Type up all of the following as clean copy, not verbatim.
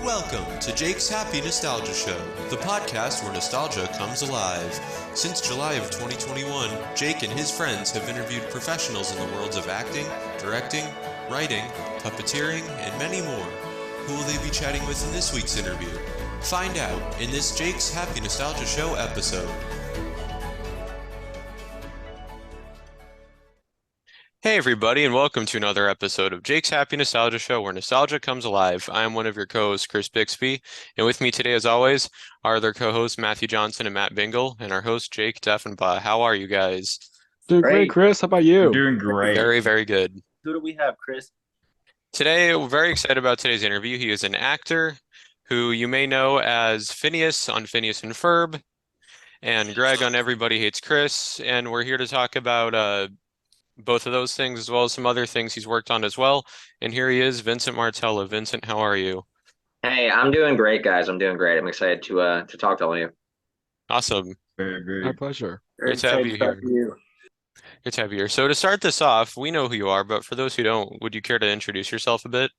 Welcome to Jake's Happy Nostalgia Show, the podcast where nostalgia comes alive. Since July of 2021, Jake and his friends have interviewed professionals in the worlds of acting, directing, writing, puppeteering, and many more. Who will they be chatting with in this week's interview? Find out in this Jake's Happy Nostalgia Show episode. Hey everybody, and welcome to another episode of Jake's Happy Nostalgia Show, where nostalgia comes alive. I am one of your co-hosts, Chris Bixby, and with me today, as always, are their co-hosts Matthew Johnson and Matt Bingel, and our host Jake Deffinbaugh. How are you guys? Doing great, Chris. How about you? I'm doing great. Very, very good. Who do we have, Chris? Today, we're very excited about today's interview. He is an actor who you may know as Phineas on Phineas and Ferb, and Greg on Everybody Hates Chris, and we're here to talk about both of those things, as well as some other things he's worked on as well. And here he is, Vincent Martella. Vincent, how are you? Hey, I'm doing great, guys. I'm doing great. I'm excited to talk to all of you. Awesome. My pleasure. Great to have you here. Good to have you here. So to start this off, we know who you are, but for those who don't, would you care to introduce yourself a bit?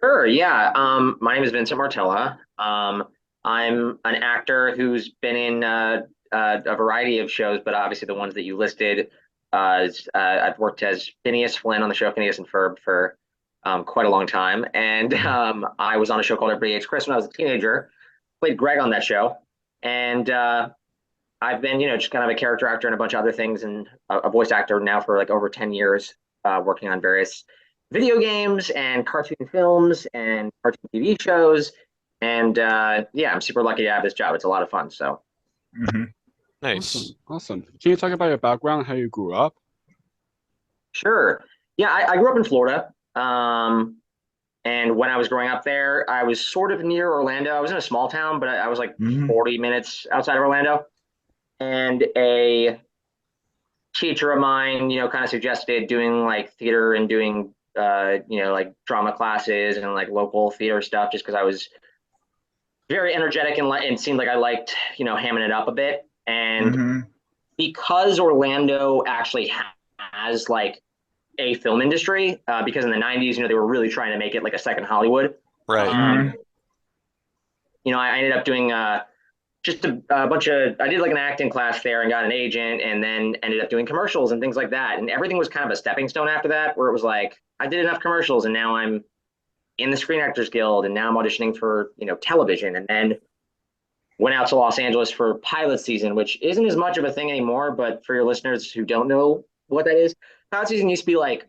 Sure, yeah. My name is Vincent Martella. I'm an actor who's been in a variety of shows, but obviously the ones that you listed. I've worked as Phineas Flynn on the show Phineas and Ferb for quite a long time, and I was on a show called Everybody Hates Chris when I was a teenager. Played Greg on that show, and I've been, just kind of a character actor and a bunch of other things, and a voice actor now for like over 10 years, working on various video games and cartoon films and cartoon TV shows, and yeah, I'm super lucky to have this job. It's a lot of fun. So. Mm-hmm. Nice. Awesome. Can you talk about your background, how you grew up? Sure. Yeah, I grew up in Florida. And when I was growing up there, I was sort of near Orlando. I was in a small town, but I was like 40 minutes outside of Orlando. And a teacher of mine, kind of suggested doing like theater and doing, like drama classes and like local theater stuff, just because I was very energetic and seemed like I liked, hamming it up a bit. And because Orlando actually has like a film industry, because in the 90s, they were really trying to make it like a second Hollywood. Right. I ended up doing just a bunch of, I did like an acting class there and got an agent, and then ended up doing commercials and things like that. And everything was kind of a stepping stone after that, where it was like, I did enough commercials and now I'm in the Screen Actors Guild, and now I'm auditioning for, television. And then went out to Los Angeles for pilot season, which isn't as much of a thing anymore, but for your listeners who don't know what that is, pilot season used to be like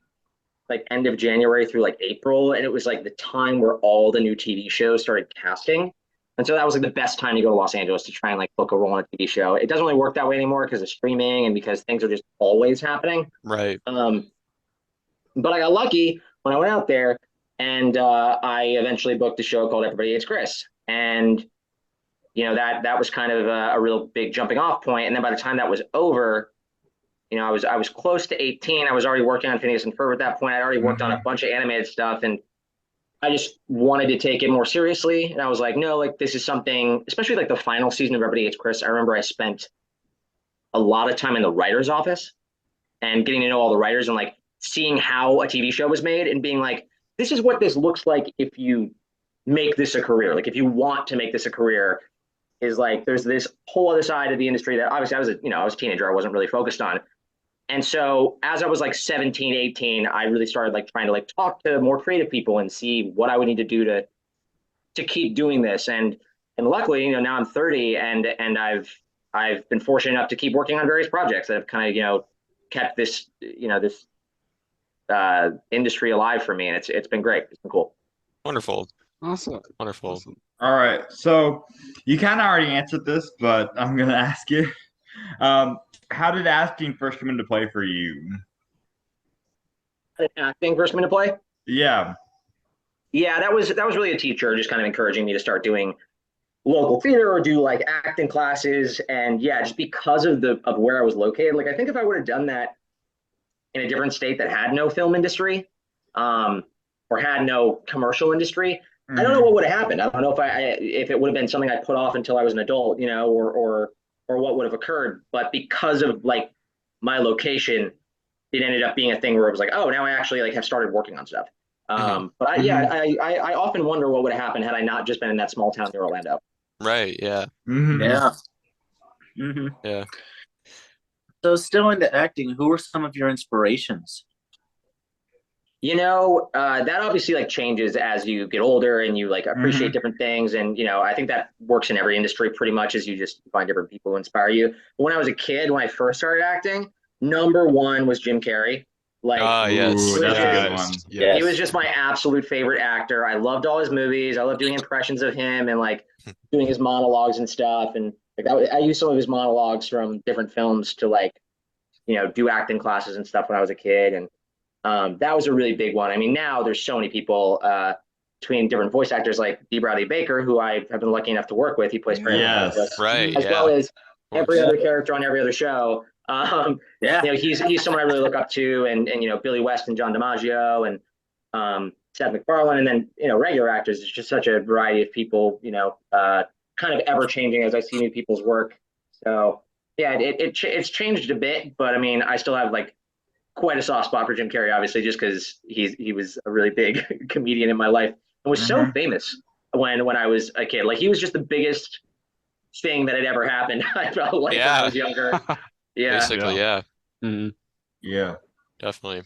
end of January through like April, and it was like the time where all the new TV shows started casting. And so that was like the best time to go to Los Angeles to try and like book a role on a TV show. It doesn't really work that way anymore because of streaming and because things are just always happening. Right. But I got lucky when I went out there, and I eventually booked a show called Everybody Hates Chris. And that was kind of a real big jumping off point. And then by the time that was over, I was close to 18. I was already working on Phineas and Ferb at that point. I'd already worked on a bunch of animated stuff, and I just wanted to take it more seriously. And I was like, no, like this is something, especially like the final season of Everybody Hates Chris. I remember I spent a lot of time in the writer's office and getting to know all the writers and like seeing how a TV show was made and being like, this is what this looks like if you make this a career. Like if you want to make this a career, is like there's this whole other side of the industry that obviously I was a teenager, I wasn't really focused on. And so as I was like 17, 18, I really started like trying to like talk to more creative people and see what I would need to do to keep doing this. And luckily, now I'm 30 and I've been fortunate enough to keep working on various projects that have kind of, kept this, this industry alive for me. And it's been great. It's been cool. Wonderful. Awesome. Wonderful. Awesome. All right. So you kind of already answered this, but I'm going to ask you, how did acting first come into play for you? Acting first come into play? Yeah. Yeah, that was really a teacher just kind of encouraging me to start doing local theater or do like acting classes. And yeah, just because of where I was located, like I think if I would have done that in a different state that had no film industry, or had no commercial industry, I don't know what would have happened. I don't know if it would have been something I put off until I was an adult, or what would have occurred. But because of like my location, it ended up being a thing where it was like, oh, now I actually like have started working on stuff. But I often wonder what would have happened had I not just been in that small town near Orlando. Right, yeah. Yeah. Mm-hmm. Yeah. So still into acting, who are some of your inspirations? That obviously like changes as you get older and you like appreciate different things. And, I think that works in every industry pretty much as you just find different people who inspire you. But when I was a kid, when I first started acting, number one was Jim Carrey. Like, yes. Ooh, that's a good Yes. one. Yes. he was just my absolute favorite actor. I loved all his movies. I loved doing impressions of him and like doing his monologues and stuff. And like I used some of his monologues from different films to like, do acting classes and stuff when I was a kid. And that was a really big one. I mean, now there's so many people between different voice actors like D. Bradley Baker, who I have been lucky enough to work with. He plays Yes. Right, as yeah. well as every other character on every other show. He's someone I really look up to, and Billy West and John DiMaggio and Seth MacFarlane, and then regular actors. It's just such a variety of people. Kind of ever changing as I see new people's work. So yeah, it's changed a bit, but I mean, I still have like quite a soft spot for Jim Carrey, obviously, just because he was a really big comedian in my life and was so famous when I was a kid. Like he was just the biggest thing that had ever happened. I felt like when I was younger. Yeah. Basically, yeah. Mm-hmm. Yeah. Definitely.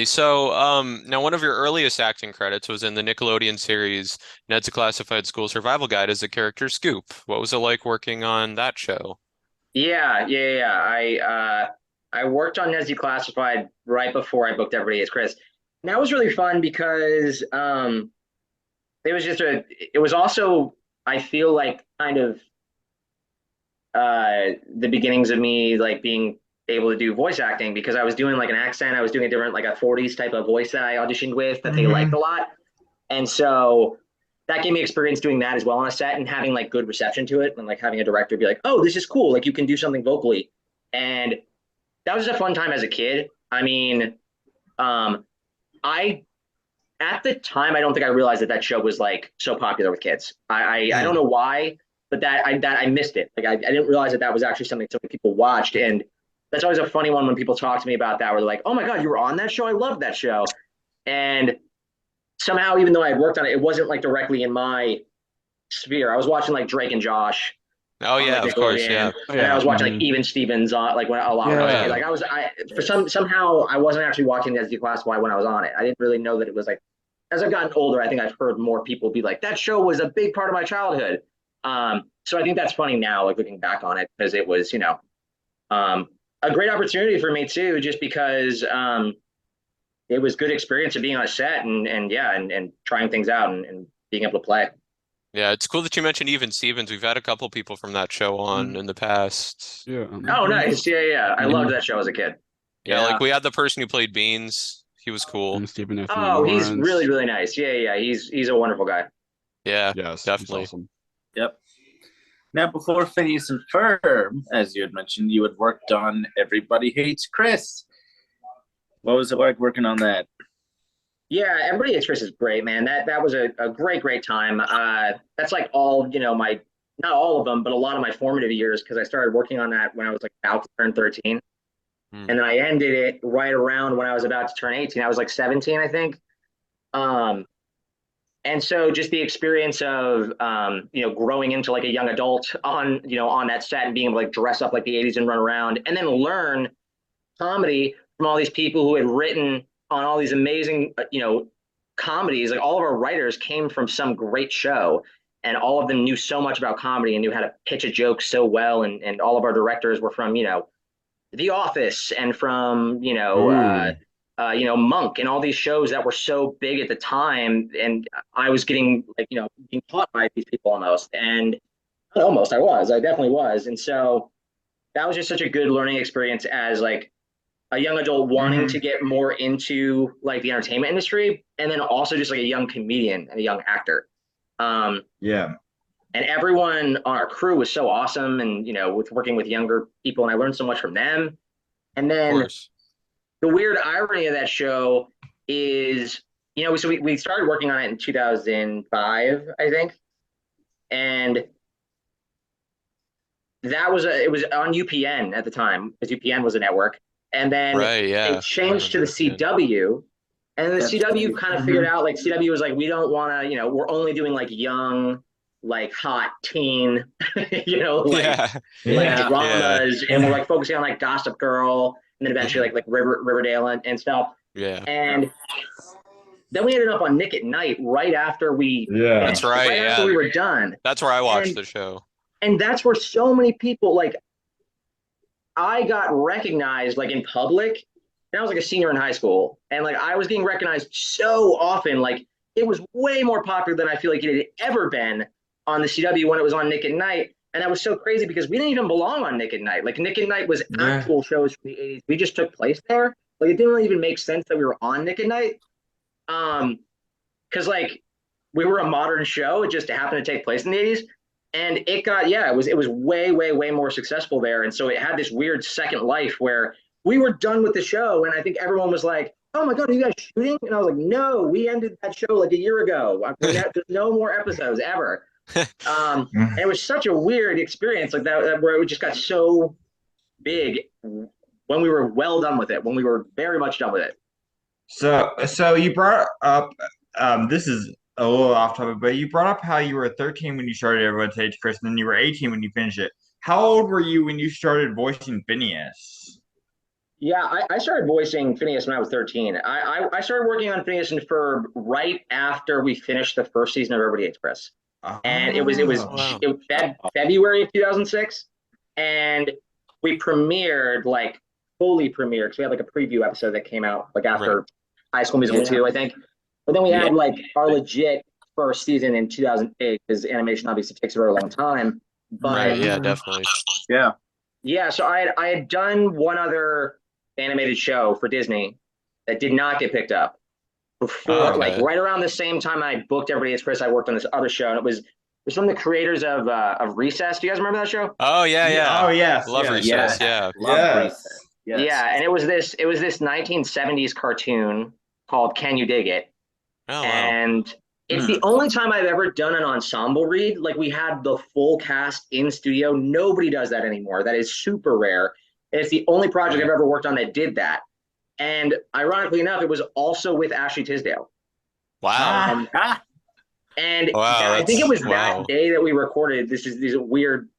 So, now one of your earliest acting credits was in the Nickelodeon series Ned's a Classified School Survival Guide as the character Scoop. What was it like working on that show? Yeah. I worked on Ned's Declassified right before I booked Everybody Hates Chris. And that was really fun because it was also, I feel like, kind of the beginnings of me like being able to do voice acting, because I was doing like an accent. I was doing a different, like a 40s type of voice that I auditioned with that they liked a lot. And so that gave me experience doing that as well on a set and having like good reception to it, and like having a director be like, oh, this is cool. Like you can do something vocally. And that was a fun time as a kid. I mean, at the time, I don't think I realized that show was like so popular with kids. I don't know why, but I missed it. Like I didn't realize that was actually something so many people watched. And that's always a funny one when people talk to me about that, where they're like, oh my God, you were on that show? I loved that show. And somehow, even though I had worked on it, it wasn't like directly in my sphere. I was watching like Drake and Josh. Oh yeah, of course, yeah. And I was watching like Even Stevens on like when a lot when I was a kid. Like somehow I wasn't actually watching Ned's Declassified when I was on it. I didn't really know that it was like, as I've gotten older, I think I've heard more people be like, that show was a big part of my childhood. So I think that's funny now, like looking back on it, because it was, a great opportunity for me too, just because it was good experience of being on a set and trying things out and being able to play. Yeah, it's cool that you mentioned Even Stevens. We've had a couple people from that show on in the past. Yeah. Oh, nice. Yeah. I loved that show as a kid. Yeah, like we had the person who played Beans. He was cool. Stephen F. Oh, he's really, really nice. Yeah. He's a wonderful guy. Yeah, Yes, definitely. Awesome. Yep. Now, before Phineas and Ferb, as you had mentioned, you had worked on Everybody Hates Chris. What was it like working on that? Yeah, Everybody Hates Chris is great, man. That was a great time. That's like all, not all of them, but a lot of my formative years, because I started working on that when I was like about to turn 13. And then I ended it right around when I was about to turn 18. I was like 17, I think. And so just the experience of, growing into like a young adult on that set and being able to like dress up like the 80s and run around and then learn comedy from all these people who had written on all these amazing, comedies. Like all of our writers came from some great show, and all of them knew so much about comedy and knew how to pitch a joke so well. And all of our directors were from, The Office and from, Monk and all these shows that were so big at the time. And I was getting like, being taught by these people almost. And not almost, I definitely was. And so that was just such a good learning experience as like a young adult wanting to get more into like the entertainment industry, and then also just like a young comedian and a young actor. Yeah. And everyone on our crew was so awesome, and with working with younger people, and I learned so much from them. And then the weird irony of that show is, so we started working on it in 2005, I think, and it was on UPN at the time, because UPN was a network. And then it changed to the CW, And the That's CW great. kind of figured out, like, CW was like, we don't want to, we're only doing like young, like hot teen, Yeah. Yeah. dramas, and we're like focusing on like Gossip Girl, and then eventually like Riverdale and stuff. Yeah. And then we ended up on Nick at Night right after we Yeah. That's right. right after Yeah. we were done. That's where I watched And- the show. And that's where so many people, like, I got recognized like in public. And I was like a senior in high school, and like I was getting recognized so often. Like it was way more popular than I feel like it had ever been on the CW when it was on Nick at Night. And that was so crazy because we didn't even belong on Nick at Night. Like Nick at Night was actual shows from the 80s. We just took place there. Like it didn't really even make sense that we were on Nick at Night. Because like we were a modern show. It just happened to take place in the 80s. And it got, it was way, way, way more successful there. And so it had this weird second life where we were done with the show. And I think everyone was like, oh my God, are you guys shooting? And I was like, no, we ended that show like a year ago. There's no more episodes ever. And it was such a weird experience like that where it just got so big when we were well done with it, when we were very much done with it. So you brought up, this is a little off topic, but you brought up how you were 13 when you started Everyone Hates Chris, and then you were 18 when you finished it. How old were you when you started voicing Phineas? Yeah, I started voicing Phineas when I was 13. I started working on Phineas and Ferb right after we finished the first season of Everybody Hates Chris. And it was February of 2006. And we premiered, like fully premiered, because we had like a preview episode that came out like after High School Musical 2, I think. But then we had like our legit first season in 2008, because animation obviously takes a very long time. But yeah, definitely. Yeah, so I had done one other animated show for Disney that did not get picked up before, like right around the same time I booked Everybody Hates Chris. I worked on this other show, and it was from the creators of Recess. Do you guys remember that show? Oh yeah. Oh yes. Love Recess. Yeah. Love Recess. Yes. Yeah, and it was this 1970s cartoon called Can You Dig It? Oh wow. And it's the only time I've ever done an ensemble read. Like we had the full cast in studio. Nobody does that anymore. That is super rare. And it's the only project I've ever worked on that did that. And ironically enough, it was also with Ashley Tisdale. Wow. And Wow, I think it was wow. that day that we recorded. These are weird,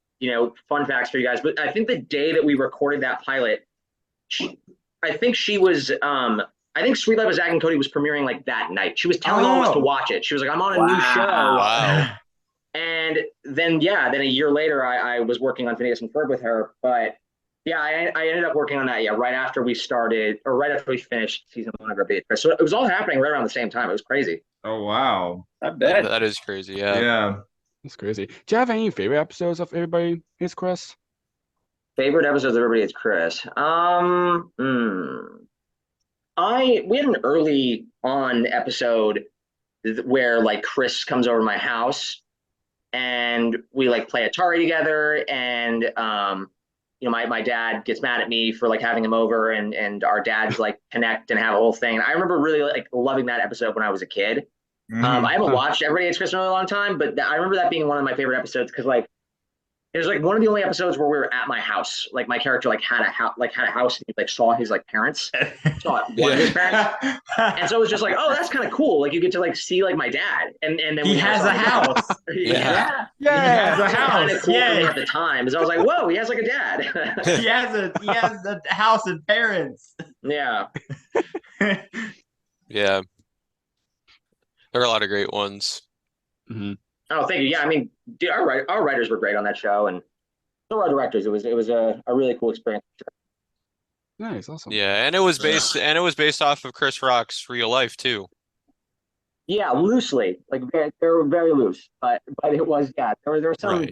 fun facts for you guys. But I think the day that we recorded that pilot, I think Sweet Life of Zack and Cody was premiering like that night. She was telling all of us to watch it. She was like, I'm on a new show. Wow. And then a year later, I was working on Phineas and Ferb with her. But yeah, I ended up working on that, right after we started, or right after we finished season 1 of Reprising. So it was all happening right around the same time. It was crazy. Oh wow. I bet. That is crazy. Yeah. Yeah. That's crazy. Do you have any favorite episodes of Everybody Hates Chris? Favorite episodes of Everybody Hates Chris? We had an early on episode where like Chris comes over to my house and we like play Atari together, and my dad gets mad at me for like having him over, and our dads like connect and have a whole thing. I remember really like loving that episode when I was a kid. I haven't watched Everybody Hates Chris in a really long time, but I remember that being one of my favorite episodes because like it was like one of the only episodes where we were at my house. Like my character like had a house, and he like saw his like parents, saw one of his parents, and so it was just like, oh, that's kind of cool. Like you get to like see like my dad, and then He has a house. Yeah. He has a house. Kind of cool for me Yay. at the time, because I was like, whoa, he has like a dad. He has a house and parents. Yeah. Yeah. There are a lot of great ones. Mm-hmm. Oh, thank you. Yeah, I mean, dude, our writers were great on that show, and so were our directors. It was a really cool experience. Nice, awesome. Yeah, and it was based off of Chris Rock's real life too. Yeah, loosely, like they were very loose, but it was there was some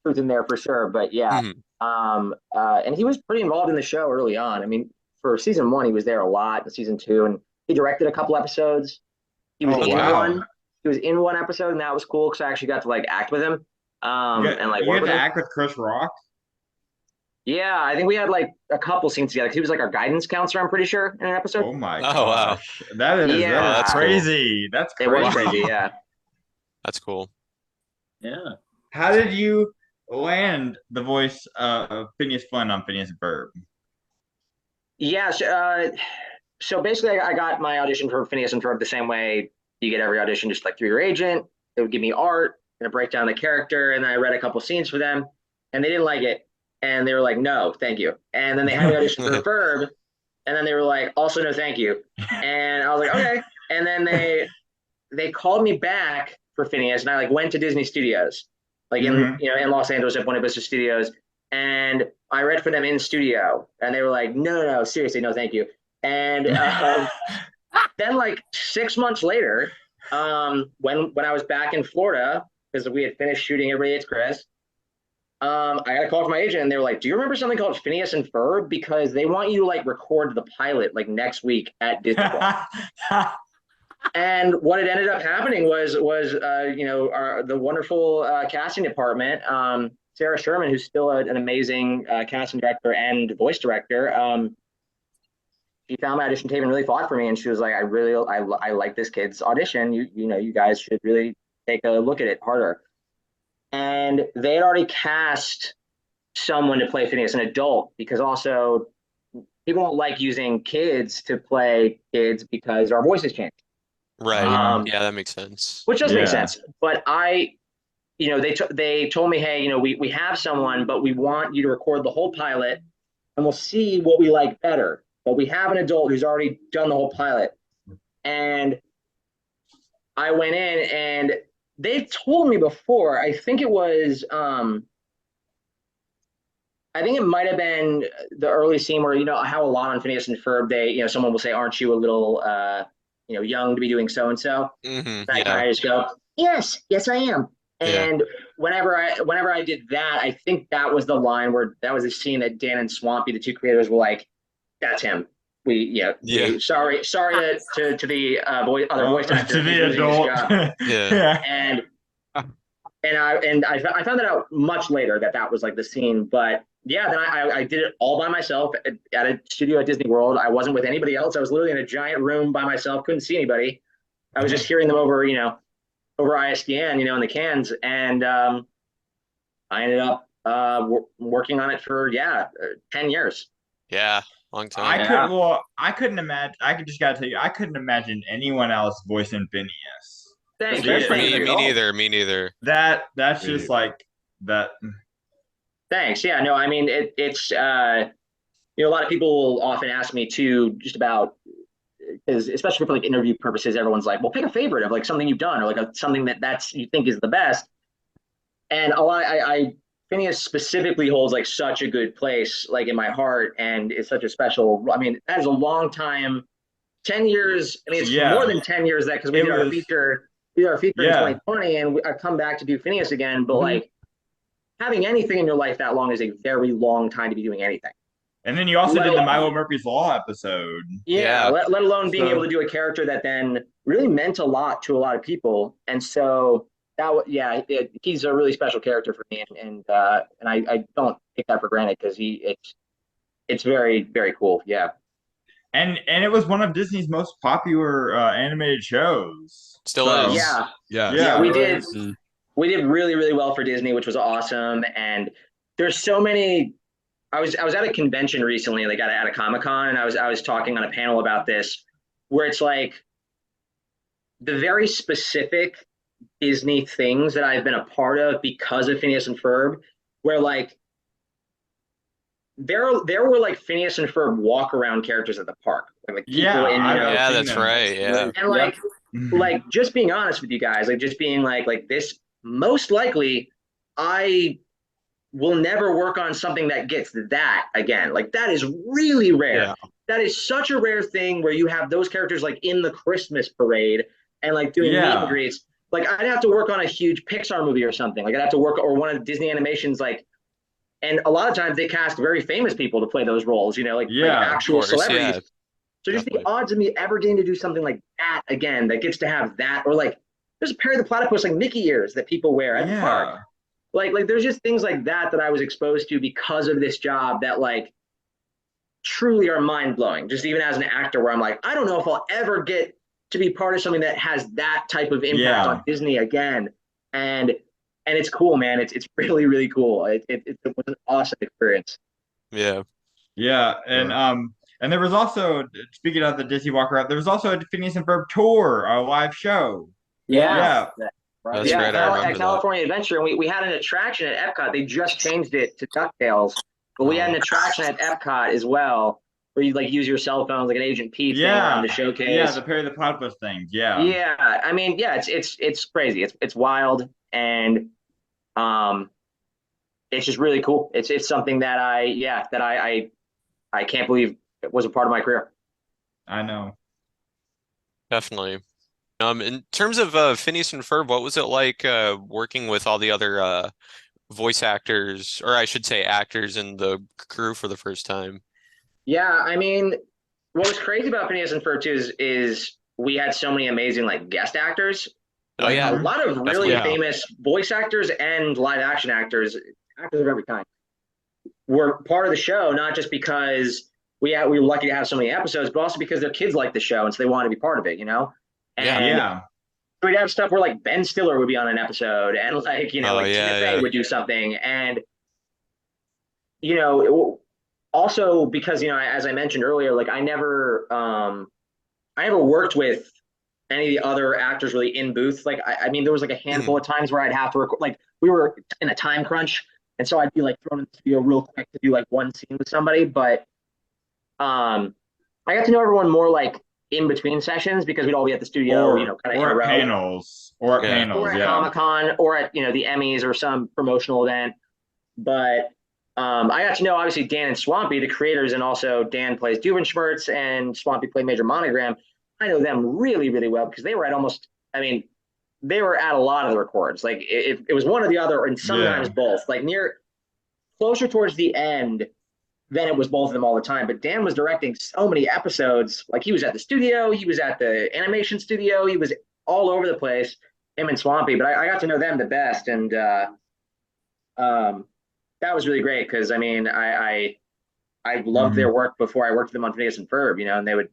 truth in there for sure. But yeah, and he was pretty involved in the show early on. I mean, for season 1, he was there a lot. In season 2, and he directed a couple episodes. He was in one. He was in one episode, and that was cool because I actually got to like act with him. And like you work had with to him. act with Chris Rock. Yeah, I think we had like a couple scenes together. He was like our guidance counselor, I'm pretty sure, in an episode. Oh my Oh, wow. gosh. That is that's crazy. That's It crazy. was crazy, yeah. That's cool. Yeah. How did you land the voice of Phineas Flynn on Phineas and Ferb? Yeah, So basically, I got my audition for Phineas and Ferb the same way you get every audition, just like through your agent. They would give me art and a breakdown of the character, and then I read a couple scenes for them, and they didn't like it, and they were like, "No, thank you." And then they had me audition for Ferb, and then they were like, "Also, no, thank you." And I was like, "Okay." And then they called me back for Phineas, and I like went to Disney Studios, like in Los Angeles at Buena Vista Studios, and I read for them in studio, and they were like, "No, seriously, no, thank you." And then like 6 months later, when I was back in Florida because we had finished shooting Everybody Hates Chris, I got a call from my agent, and they were like, "Do you remember something called Phineas and Ferb? Because they want you to like record the pilot like next week at Disney World." And what had ended up happening was the wonderful casting department, Sarah Sherman, who's still an amazing casting director and voice director. She found my audition tape and really fought for me, and she was like, I like this kid's audition. You guys should really take a look at it harder." And they had already cast someone to play Phineas, an adult, because also people don't like using kids to play kids because our voices change. Right. Yeah, that makes sense. Which does make sense. But they told me, "Hey, we have someone, but we want you to record the whole pilot, and we'll see what we like better. But we have an adult who's already done the whole pilot." And I went in, and they've told me before, I think it was, I think it might have been the early scene where, how a lot on Phineas and Ferb, someone will say, "Aren't you a little, young to be doing so-and-so?" And I kind of just go, yes, I am. And whenever I did that, I think that was the line where that was a scene that Dan and Swampy, the two creators, were like, "That's him." Sorry to the other voice actor to the adult. And I found that out much later that was like the scene. But yeah, then I did it all by myself at a studio at Disney World. I wasn't with anybody else. I was literally in a giant room by myself. Couldn't see anybody. I was just hearing them over ISDN, in the cans. And I ended up working on it for 10 years. Yeah. Long time. I couldn't imagine. Gotta tell you, I couldn't imagine anyone else voicing Phineas. Thanks. Me neither. That's just like that. Thanks. Yeah. No. I mean, it's a lot of people will often ask me too, just about, because especially for like interview purposes, everyone's like, "Well, pick a favorite of like something you've done or like something that's you think is the best." And a lot, Phineas specifically holds like such a good place like in my heart, and it's such a special. I mean, that is a long time, 10 years. I mean, it's more than 10 years because we did our feature. We did our feature in 2020, and I've come back to do Phineas again. But like having anything in your life that long is a very long time to be doing anything. And then you also did the Milo Murphy's Law episode. Yeah. Let alone being able to do a character that then really meant a lot to a lot of people, and so. He's a really special character for me, and I don't take that for granted because it's very, very cool. Yeah, and it was one of Disney's most popular animated shows. Still is. Yeah. We did really, really well for Disney, which was awesome. And there's so many. I was at a convention recently, like at a Comic-Con, and I was talking on a panel about this, where it's like the very specific Disney things that I've been a part of because of Phineas and Ferb, where like there were like Phineas and Ferb walk around characters at the park, like people that's right, and like just being honest with you guys, like just being like this, most likely I will never work on something that gets that again. Like that is really rare. That is such a rare thing where you have those characters like in the Christmas parade and like doing meet and greets. Like I'd have to work on a huge Pixar movie or something. Like I'd have to work or one of the Disney animations, like, and a lot of times they cast very famous people to play those roles, like actual celebrities. So just the odds of me ever getting to do something like that again, that gets to have that, or like there's a Perry the Platypus like Mickey ears that people wear at the park. Like there's just things like that I was exposed to because of this job that like truly are mind blowing. Just even as an actor, where I'm like, I don't know if I'll ever get to be part of something that has that type of impact on Disney again. And it's cool, man. It's really, really cool. It was an awesome experience. Yeah. And And there was also, speaking of the Disney Walker up, there was also a Phineas and Ferb tour, a live show. Yeah. Yeah. That's Yeah, right. I remember at that. California Adventure, and we had an attraction at Epcot. They just changed it to DuckTales, but we had an attraction at Epcot as well, where you like use your cell phones like an Agent P thing around the showcase. Yeah, the Perry the Platypus things. Yeah. Yeah, I mean, yeah, it's crazy. It's wild, and it's just really cool. It's something that I can't believe it was a part of my career. I know. Definitely. In terms of Phineas and Ferb, what was it like working with all the other voice actors, or I should say actors in the crew for the first time? Yeah, I mean, what was crazy about Phineas and Ferb too is we had so many amazing like guest actors, Oh like yeah, a lot of really Definitely. famous voice actors and live action actors, actors of every kind, were part of the show, not just because we were lucky to have so many episodes, but also because their kids liked the show and so they wanted to be part of it, you know? Yeah. And Yeah. we'd have stuff where like Ben Stiller would be on an episode and like, you know, Oh, like yeah, Tina yeah. Fey would do something. And, you know, also because, you know, as I mentioned earlier, like I never worked with any of the other actors really in booth. Like, I mean, there was like a handful of times where I'd have to record, like we were in a time crunch. And so I'd be like thrown in the studio real quick to do like one scene with somebody. But I got to know everyone more like in between sessions because we'd all be at the studio, you know, kind of in a at row. panels. Or at Yeah. panels, Or at yeah. Comic-Con or at, you know, the Emmys or some promotional event. But I got to know obviously Dan and Swampy, the creators, and also Dan plays Duvenschmertz and Swampy played Major Monogram. I know them really, really well because they were at almost, I mean, they were at a lot of the records. Like it was one or the other, and sometimes both. Like near closer towards the end, then it was both of them all the time. But Dan was directing so many episodes. Like he was at the studio, he was at the animation studio, he was all over the place. Him and Swampy, but I got to know them the best, and that was really great because I mean I loved their work before I worked with them on Phineas and Ferb, you know, and they would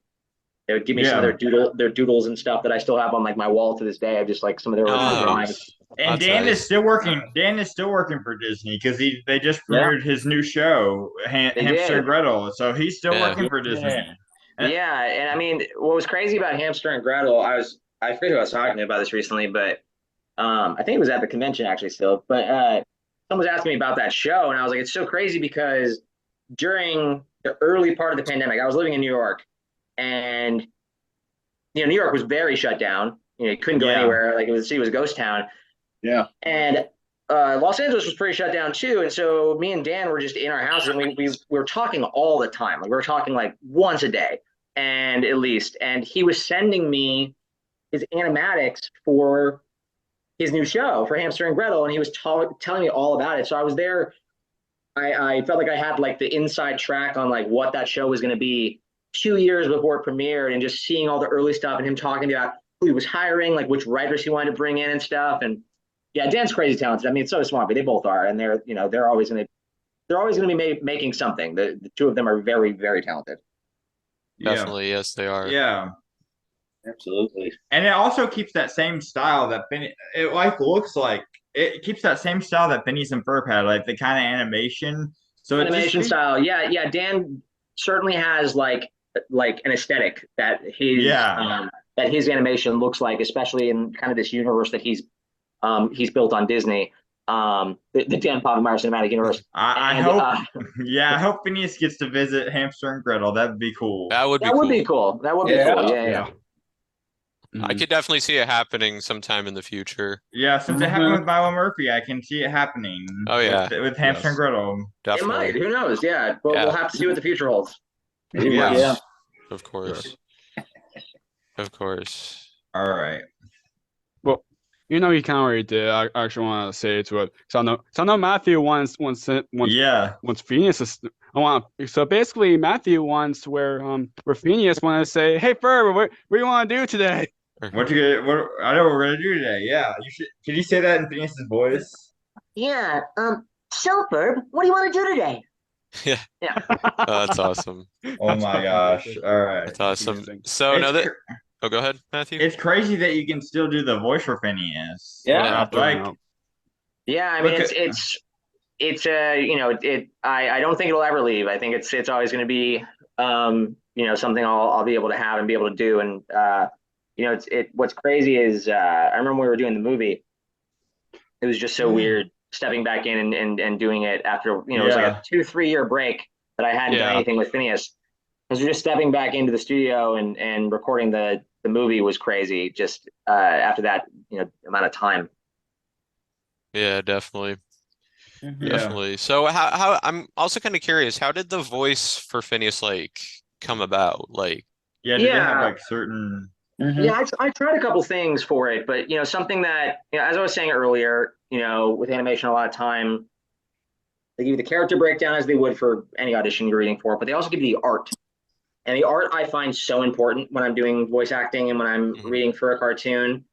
give me some of their doodles and stuff that I still have on like my wall to this day. I just like some of their original drawings. And That's Dan nice. is still working. Dan is still working for Disney because they just premiered his new show, Hamster did. and Gretel. So he's still Yeah. working for Disney. Yeah, and I mean, what was crazy about Hamster and Gretel, I forget who I was talking to about this recently, but I think it was at the convention actually still. But someone was asking me about that show, and I was like, it's so crazy because during the early part of the pandemic, I was living in New York, and you know, New York was very shut down. You know, you couldn't go anywhere. Like the city was a ghost town. Yeah. And Los Angeles was pretty shut down too. And so me and Dan were just in our houses, and we were talking all the time. Like we were talking like once a day, and at least. And he was sending me his animatics for his new show for Hamster and Gretel, and he was telling me all about it. So I was there. I felt like I had like the inside track on like what that show was going to be 2 years before it premiered, and just seeing all the early stuff and him talking about who he was hiring, like which writers he wanted to bring in and stuff. And yeah, Dan's crazy talented. I mean, so is Swampy. They both are, and they're always going to be making something. The two of them are very, very talented. Definitely, yes, they are. Yeah. Absolutely. And it also keeps that same style that it like looks like it keeps that same style that Phineas and Ferb had, like the kind of animation. So Animation style, yeah. Dan certainly has like an aesthetic that his animation looks like, especially in kind of this universe that he's built on Disney, the Dan Povenmire cinematic universe. I hope Phineas gets to visit Hamster and Gretel. That'd be cool. That would be cool. That would be cool. Yeah. I could definitely see it happening sometime in the future. Yeah, since it happened with Milo Murphy, I can see it happening. Oh yeah, with Hamster and Gretel. Definitely. It might. Who knows? Yeah, but we'll have to see what the future holds. Yeah. Of course. Of course. All right. Well, you know, he kind of already did. I actually want to say it to it. So I know Matthew wants Phineas is. So basically, Matthew wants where Phineas wanted to say, "Hey, Ferb, what do you want to do today?" I know what we're gonna do today. Yeah, you should. Can you say that in Phineas's voice? Yeah. So Ferb, what do you want to do today? Yeah. Oh, that's awesome. Oh my gosh! All right. That's awesome. So go ahead, Matthew. It's crazy that you can still do the voice for Phineas. Yeah. Yeah, I mean, it's I don't think it'll ever leave. I think it's always going to be something I'll be able to have and be able to do. And what's crazy is I remember when we were doing the movie, it was just so weird stepping back in and doing it after, it was like a 2-3 year break that I hadn't done anything with Phineas. Because just stepping back into the studio and recording the movie was crazy just after that, amount of time. Yeah, definitely. Mhm. Definitely. So how I'm also kind of curious, how did the voice for Phineas come about? Like, did they have like certain Yeah, I tried a couple things for it, but something that, as I was saying earlier, with animation, a lot of time they give you the character breakdown as they would for any audition you're reading for, but they also give you the art. And the art I find so important when I'm doing voice acting and when I'm reading for a cartoon.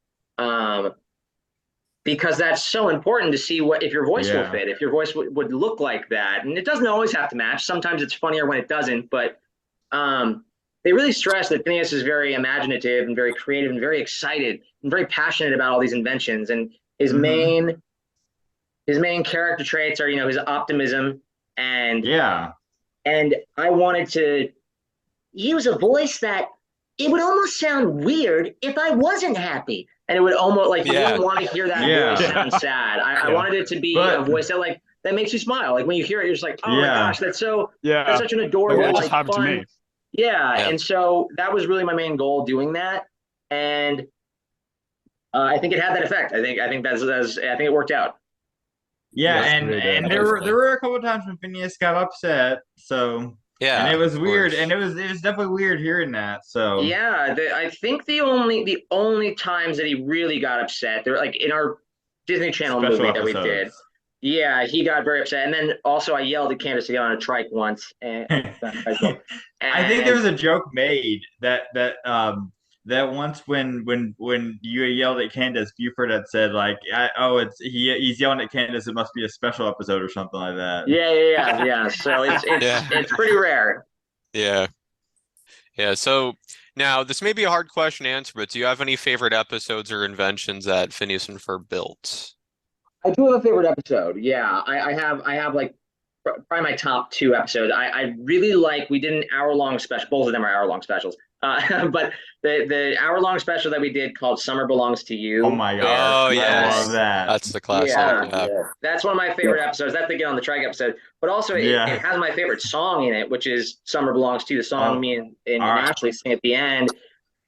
Because that's so important to see if your voice will fit, if your voice would look like that. And it doesn't always have to match. Sometimes it's funnier when it doesn't, but they really stress that Phineas is very imaginative and very creative and very excited and very passionate about all these inventions. And his main character traits are, his optimism and I wanted to use a voice that it would almost sound weird if I wasn't happy. And it would almost you wouldn't want to hear that voice sound sad. I wanted it to be a voice that makes you smile. Like when you hear it, you're just like, oh my gosh, that's such an adorable, just happened fun. to me. Yeah. And so that was really my main goal doing that. And I think it had that effect. I think it worked out. Yeah, and there were a couple of times when Phineas got upset, so yeah, and it was weird, and it was definitely weird hearing that. So yeah, I think the only times that he really got upset, they're like in our Disney Channel special movie episodes. that we did. Yeah, he got very upset, and then also I yelled at Candace to get on a trike once. And I think there was a joke made that once when you yelled at Candace, Buford had said like, he's yelling at Candace. It must be a special episode or something like that. Yeah. So it's pretty rare. Yeah. So now this may be a hard question to answer, but do you have any favorite episodes or inventions that Phineas and Ferb built? I do have a favorite episode. Yeah, I have like probably my top 2 episodes. I really like. We did an hour-long special. Both of them are hour-long specials. But the hour-long special that we did called "Summer Belongs to You." Oh my god! Oh yes, I love that. That's the classic. Yeah. That's one of my favorite episodes. That's the Get on the Trike episode. But also, it has my favorite song in it, which is "Summer Belongs to You." The song me and Ashley sing at the end.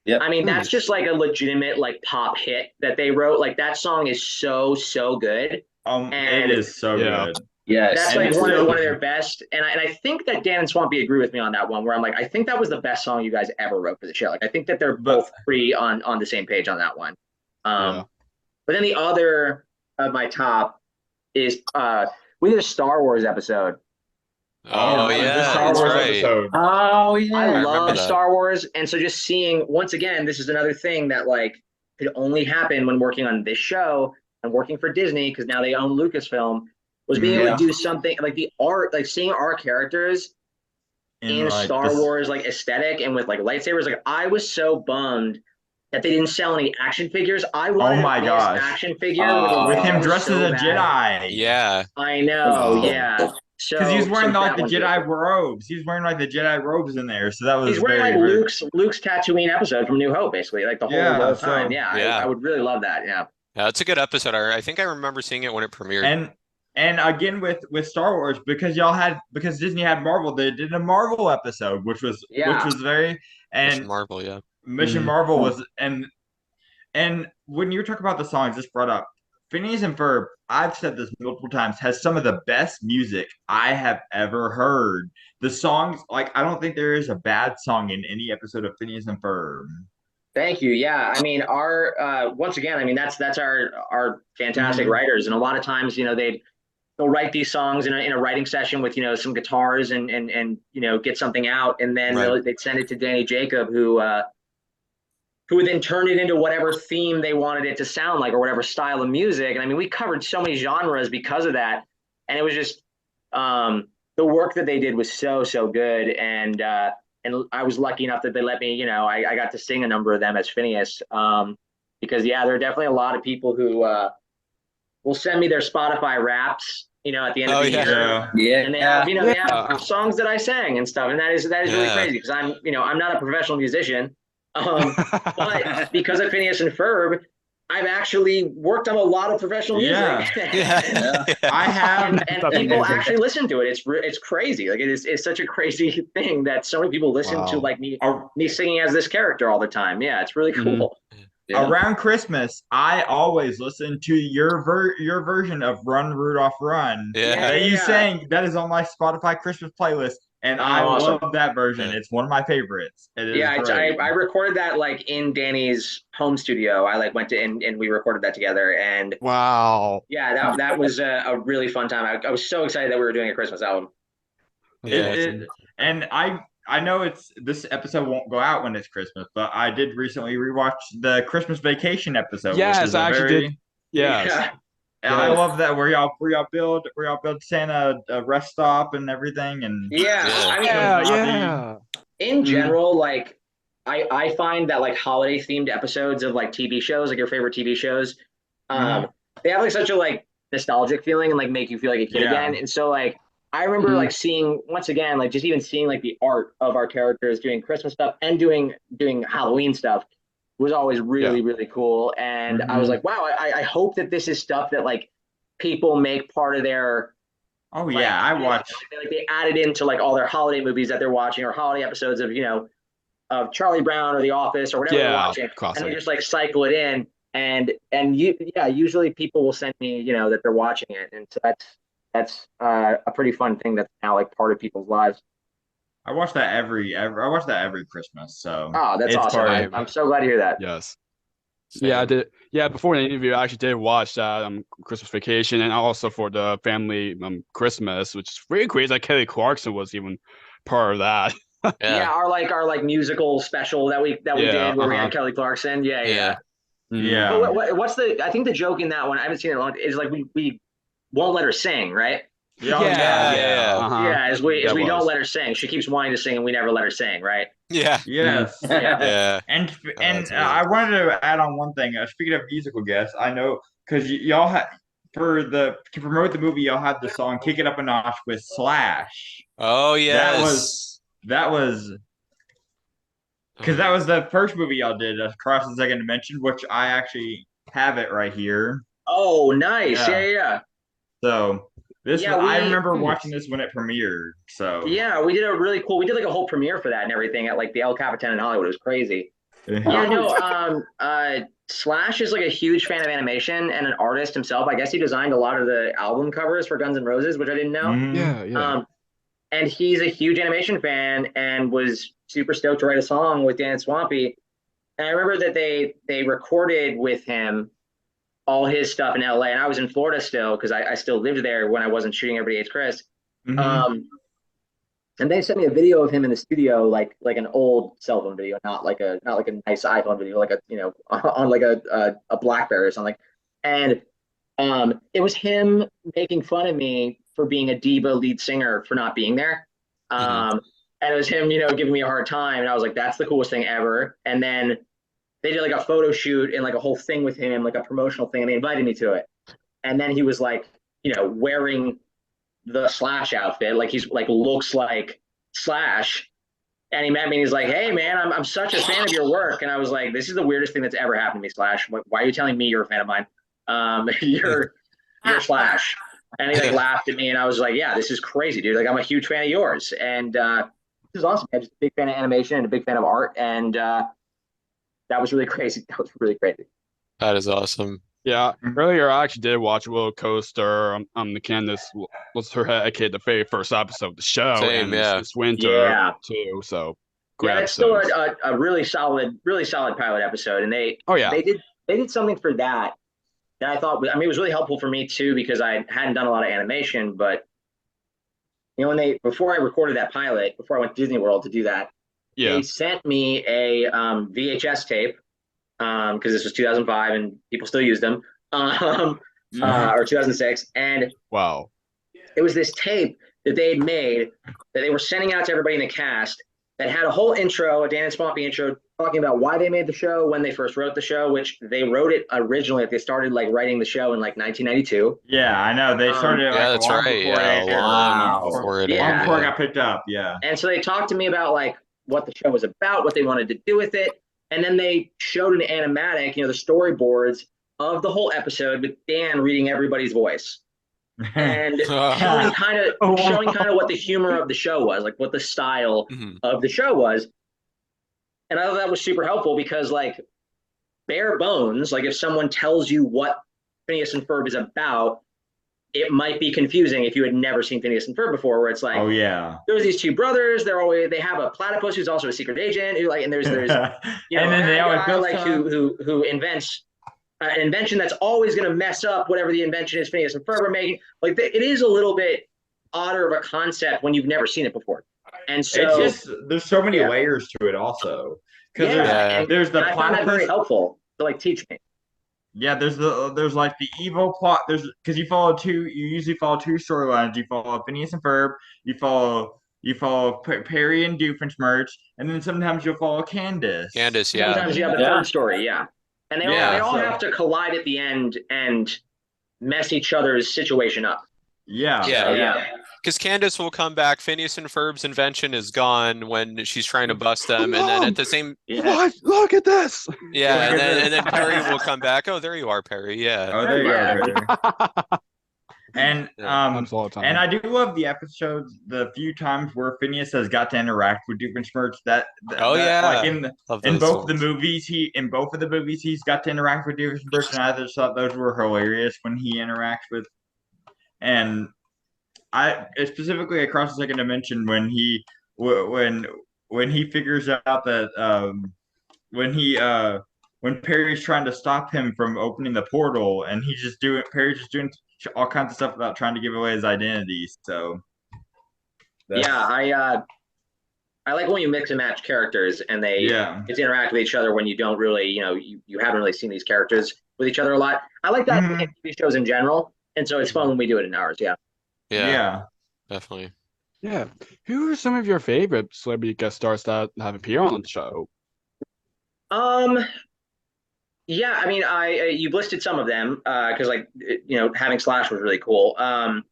Yeah, I mean that's just like a legitimate pop hit that they wrote. Like that song is so good. And it is so good. Yes, that's like one of their best. And I think that Dan and Swampy agree with me on that one. Where I'm like, I think that was the best song you guys ever wrote for the show. Like I think that they're both pretty on the same page on that one. But then the other of my top is we did a Star Wars episode. Oh yeah, the Star Wars episode. Oh yeah, I love Star Wars, and so just seeing once again, this is another thing that could only happen when working on this show and working for Disney because now they own Lucasfilm. Was being able to do something like the art, like seeing our characters in Star Wars aesthetic and with lightsabers. Like I was so bummed that they didn't sell any action figures. I wanted an action figure with him dressed as a Jedi. Yeah, I know. Yeah. Because he was wearing the Jedi robes. He was wearing the Jedi robes in there. So that was he's wearing Luke's Tatooine episode from New Hope, basically, the whole time. I would really love that. Yeah, it's a good episode. I think I remember seeing it when it premiered. And again with Star Wars because Disney had Marvel, they did a Marvel episode, which was very Mission Marvel, Mission Marvel was and when you talk about the songs, this brought up Phineas and Ferb, I've said this multiple times, has some of the best music I have ever heard. The songs, I don't think there is a bad song in any episode of Phineas and Ferb. Thank you. Yeah, I mean, our once again, I mean that's our fantastic writers, and a lot of times, they'll write these songs in a writing session with some guitars and get something out, and then they'd send it to Danny Jacob, who would then turn it into whatever theme they wanted it to sound like or whatever style of music. And I mean, we covered so many genres because of that. And it was just the work that they did was so good. And I was lucky enough that they let me, I got to sing a number of them as Phineas. Because there are definitely a lot of people who will send me their Spotify Wraps at the end of the year. Yeah. And they have, they have songs that I sang and stuff. And that is really crazy because I'm not a professional musician. But because of Phineas and Ferb, I've actually worked on a lot of professional music. I have, and people actually listen to it. It's crazy. Like it's such a crazy thing that so many people listen to like me singing as this character all the time. Yeah, it's really cool. Yeah. Around Christmas, I always listen to your version of "Run Rudolph Run." That you sang. That is on my Spotify Christmas playlist, and I love that version. It's one of my favorites. It is great. I recorded that like in Danny's home studio. I like went to and we recorded that together. And that was a really fun time. I was so excited that we were doing a Christmas album. And I know this episode won't go out when it's Christmas, but I did recently rewatch the Christmas Vacation episode. Yes, I actually did. Yes. And I love that where y'all build Santa a rest stop and everything. And in general, like I find that like holiday themed episodes of like TV shows, like your favorite TV shows, they have like such a like nostalgic feeling and like make you feel like a kid again. And so like I remember like seeing once again, like just even seeing like the art of our characters doing Christmas stuff and doing Halloween stuff was always really, really cool. And I was like, wow, I hope that this is stuff that like people make part of their. Oh yeah, I watch. Like they added into like all their holiday movies that they're watching or holiday episodes of of Charlie Brown or The Office or whatever they're watching, and they just like cycle it in. And usually people will send me that they're watching it, and so that's a pretty fun thing that's now like part of people's lives. I watch that every Christmas. So that's awesome. I'm so glad to hear that. Yes. Yeah, I did. Yeah, before the interview, I actually did watch that Christmas Vacation, and also for the family Christmas, which is really crazy. Like Kelly Clarkson was even part of that. Our musical special that we did where we had Kelly Clarkson. Yeah. But what's I think the joke in that one, I haven't seen it long, is like we won't let her sing, right? We don't let her sing. She keeps wanting to sing, and we never let her sing, right? Yes. And I wanted to add on one thing. Speaking of musical guests, I know because y'all had to promote the movie, y'all had the song "Kick It Up a Notch" with Slash. Oh yes, that was because that was the first movie y'all did, Across the Second Dimension, which I actually have it right here. Oh, nice. Yeah. So I remember watching this when it premiered. So we did like a whole premiere for that and everything at like the El Capitan in Hollywood. It was crazy. Slash is like a huge fan of animation and an artist himself. I guess he designed a lot of the album covers for Guns N' Roses, which I didn't know. And he's a huge animation fan and was super stoked to write a song with Dan Swampy. And I remember that they recorded with him all his stuff in LA, and I was in Florida still because I still lived there when I wasn't shooting Everybody Hates Chris. And they sent me a video of him in the studio, like an old cell phone video, not like a nice iPhone video, like on like a BlackBerry or something. And it was him making fun of me for being a diva lead singer for not being there. And it was him, giving me a hard time, and I was like, that's the coolest thing ever. And then they did like a photo shoot and like a whole thing with him, like a promotional thing, and they invited me to it. And then he was like, wearing the Slash outfit, like he's like looks like Slash. And he met me and he's like, hey man, I'm such a fan of your work. And I was like, this is the weirdest thing that's ever happened to me, Slash. Why are you telling me you're a fan of mine? You're Slash. And he like laughed at me, and I was like, yeah, this is crazy, dude. Like I'm a huge fan of yours. And this is awesome. I'm just a big fan of animation and a big fan of art. And that was really crazy. That was really crazy. That is awesome. Yeah. Earlier, I actually did watch Roller Coaster. The Candace was her kid, the very first episode of the show. Same, this winter too. So it's still a really solid pilot episode. And they did something for that I thought, it was really helpful for me too, because I hadn't done a lot of animation. But before I recorded that pilot, before I went to Disney World to do that, they sent me a VHS tape because this was 2005 and people still used them, or 2006. And wow, it was this tape that they had made that they were sending out to everybody in the cast. that had a whole intro, a Dan and Swampy intro, talking about why they made the show, when they first wrote the show, which they wrote it originally. Like they started like writing the show in like 1992. Yeah, I know. They started it Yeah, like that's long right. before Yeah, it aired. long before it Long aired. before it Yeah. got picked up. Yeah. And so they talked to me about like what the show was about, what they wanted to do with it. And then they showed an animatic, the storyboards of the whole episode with Dan reading everybody's voice. And showing kind of what the humor of the show was, like what the style of the show was. And I thought that was super helpful because, like, bare bones, like if someone tells you what Phineas and Ferb is about, it might be confusing if you had never seen Phineas and Ferb before, where it's like, oh yeah, there's these two brothers. They have a platypus who's also a secret agent who and there's and then they always guy, like who invents an invention that's always going to mess up whatever the invention is Phineas and Ferb are making. Like it is a little bit odder of a concept when you've never seen it before. And so it's just there's so many layers to it also. Because there's the platypus. I found that very helpful to like teach me. Yeah, there's like the evil plot. There's because you usually follow two storylines. You follow Phineas and Ferb. You follow Perry and Doofenshmirtz, and then sometimes you'll follow Candace. Candace, yeah. Sometimes you have a third story, yeah. And they all have to collide at the end and mess each other's situation up. Yeah. Because Candace will come back. Phineas and Ferb's invention is gone when she's trying to bust them, and then at the same what? Look at this. Yeah, and then Perry will come back. Oh, there you are, Perry. Yeah. Oh, there you are, Perry. And and I do love the episodes, the few times where Phineas has got to interact with Doofenshmirtz. Like in both of the movies, he's got to interact with Doofenshmirtz, and I just thought those were hilarious when he interacts with. And I specifically across the second dimension when he figures out that when Perry's trying to stop him from opening the portal, and Perry's just doing all kinds of stuff about trying to give away his identity. So I like when you mix and match characters and they get to interact with each other when you don't really, you haven't really seen these characters with each other a lot. I like that in TV shows in general, and so it's fun when we do it in ours. Yeah, definitely. Yeah, who are some of your favorite celebrity guest stars that have appeared on the show? Yeah, I mean, you've listed some of them because, having Slash was really cool. I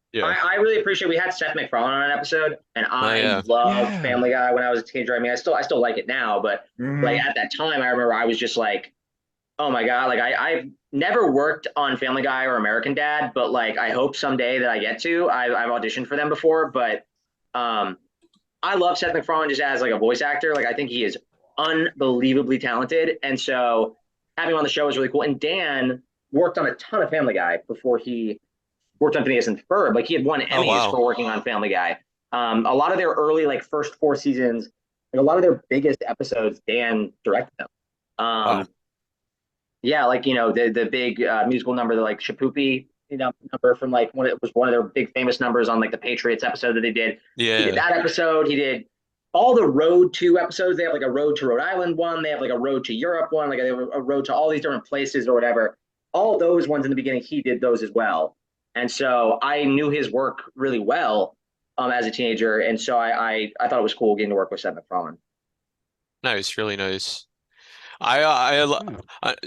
really appreciate we had Seth MacFarlane on an episode, and I loved Family Guy when I was a teenager. I mean, I still like it now, but like at that time, I remember I was just like, oh my God, like I've never worked on Family Guy or American Dad, but like I hope someday that I get to. I've auditioned for them before, but I love Seth MacFarlane just as like a voice actor. Like I think he is unbelievably talented, and so having him on the show was really cool. And Dan worked on a ton of Family Guy before he worked on Phineas and Ferb. Like he had won Emmys for working on Family Guy. A lot of their early first 4 seasons, like a lot of their biggest episodes, Dan directed them. Yeah, like the big musical number, the Shapoopy number from it was one of their big famous numbers on the Patriots episode that they did. Yeah, he did that episode. He did all the Road to episodes. They have a Road to Rhode Island one. They have a Road to Europe one. They have a Road to all these different places or whatever. All those ones in the beginning, he did those as well. And so I knew his work really well as a teenager, and so I thought it was cool getting to work with Seth MacFarlane. Nice, really nice.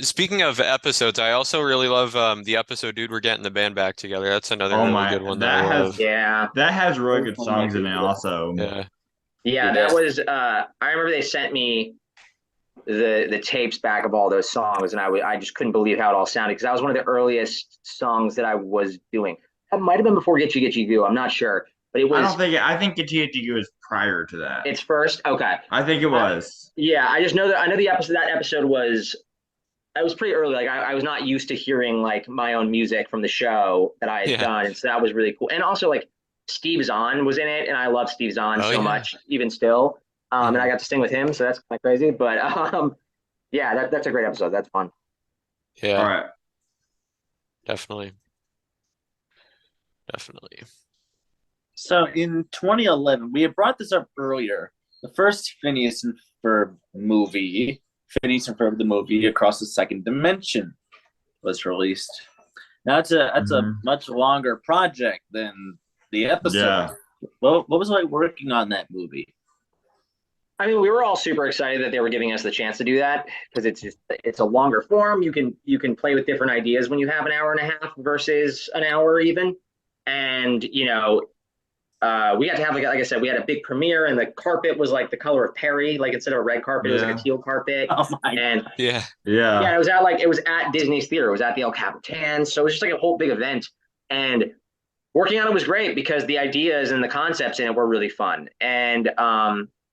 Speaking of episodes, I also really love the episode "Dude, We're Getting the Band Back Together." That's another really good one that I love. That has really good songs in it also. Yeah, that was I remember they sent me the tapes back of all those songs, and I just couldn't believe how it all sounded, because that was one of the earliest songs that I was doing. That might have been before Get You Goo. I'm not sure, but it was. I think Get You is prior to that. It's first. Okay. I think it was. Yeah, I just know that the episode. That episode was. I was pretty early. Like I was not used to hearing my own music from the show that I had done, and so that was really cool. And also Steve Zahn was in it, and I love Steve Zahn much, even still. And I got to sing with him, so that's kind of crazy. But yeah, that's a great episode. That's fun. Yeah. All right. Definitely. So in 2011, we had brought this up earlier. The first Phineas and Ferb movie, Phineas and Ferb the movie Across the Second Dimension, was released. Now that's a much longer project than the episode. Yeah. What was it like working on that movie? I mean, we were all super excited that they were giving us the chance to do that because it's a longer form. You can play with different ideas when you have an hour and a half versus an hour even. And we got to have like I said, we had a big premiere, and the carpet was like the color of Perry. Like instead of a red carpet, it was like a teal carpet. Oh my and Yeah. it was at Disney's theater. It was at the El Capitan, so it was just like a whole big event. And working on it was great because the ideas and the concepts in it were really fun. And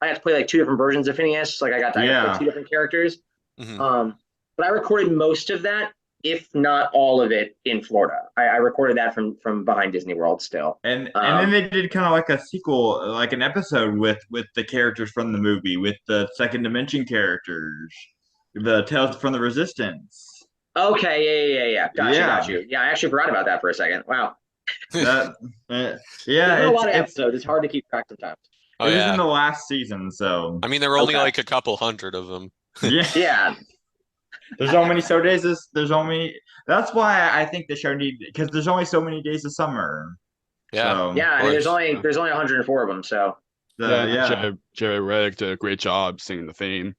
I got to play like 2 different versions of Phineas. Like I got to play 2 different characters. Mm-hmm. But I recorded most of that, if not all of it, in Florida. I recorded that from behind Disney World still. And then they did kind of like a sequel, like an episode with the characters from the movie, with the second dimension characters, the Tales from the Resistance. Okay, yeah. Got you. Yeah, I actually forgot about that for a second. Wow. That, There's a lot of episodes. It's hard to keep track sometimes. Oh, it was in the last season, so I mean, there were only like a couple hundred of them. Yeah. There's only so days. That's why I think the show because there's only so many days of summer. Yeah. So, I mean, there's only 104 of them. So Jerry Reddick did a great job singing the theme.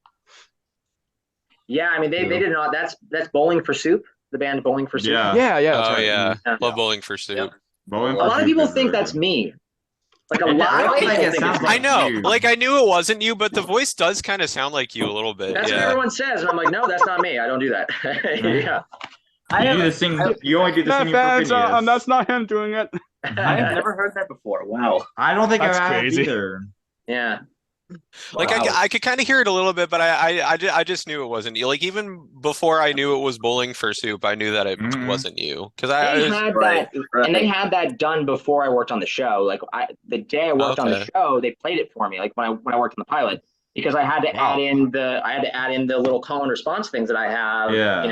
Yeah, I mean they did not. That's Bowling for Soup, the band Bowling for Soup. Yeah. That's right. Yeah. Love Bowling for Soup. Yep. A lot of people think that's me. Like a lot of people think it's me. I know. Like I knew it wasn't you, but the voice does kind of sound like you a little bit. That's what everyone says, and I'm like, no, that's not me. I don't do that. Yeah. You only do the singing for Phineas. That's not him doing it. I have never heard that before. Wow. I don't think That's I've crazy. either. Yeah. Like Wow. I could kind of hear it a little bit, but I just knew it wasn't you. Like even before I knew it was Bowling for Soup, I knew that it wasn't you because they had that done before I worked on the show. Like the day I worked on the show, they played it for me. Like when I worked on the pilot, because I had to add in the little call and response things that I have. Yeah.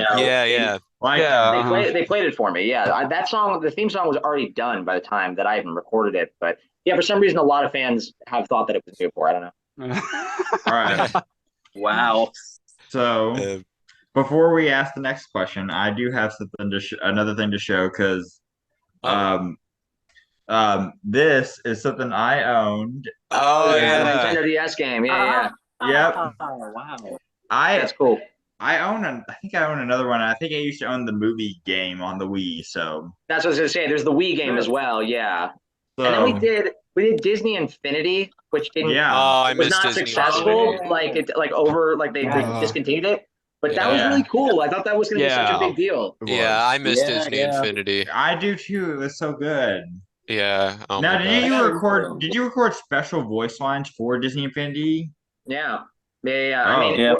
They played it for me. Yeah, that song, the theme song, was already done by the time that I even recorded it. But yeah, for some reason, a lot of fans have thought that it was me before. I don't know. All right. Wow. So before we ask the next question, I do have something another thing to show because this is something I owned. Oh yeah, the Nintendo DS game. Yeah. Yep. Oh wow. That's cool. I think I own another one. I think I used to own the movie game on the Wii. So that's what I was gonna say. There's the Wii game as well. Yeah. So, and then we did Disney Infinity, which didn't I was missed not Disney successful. Infinity. They discontinued it. But that was really cool. I thought that was gonna be such a big deal. Yeah, I missed Disney Infinity. I do too. It was so good. Yeah. Oh now, did you record special voice lines for Disney Infinity? Yeah. I mean,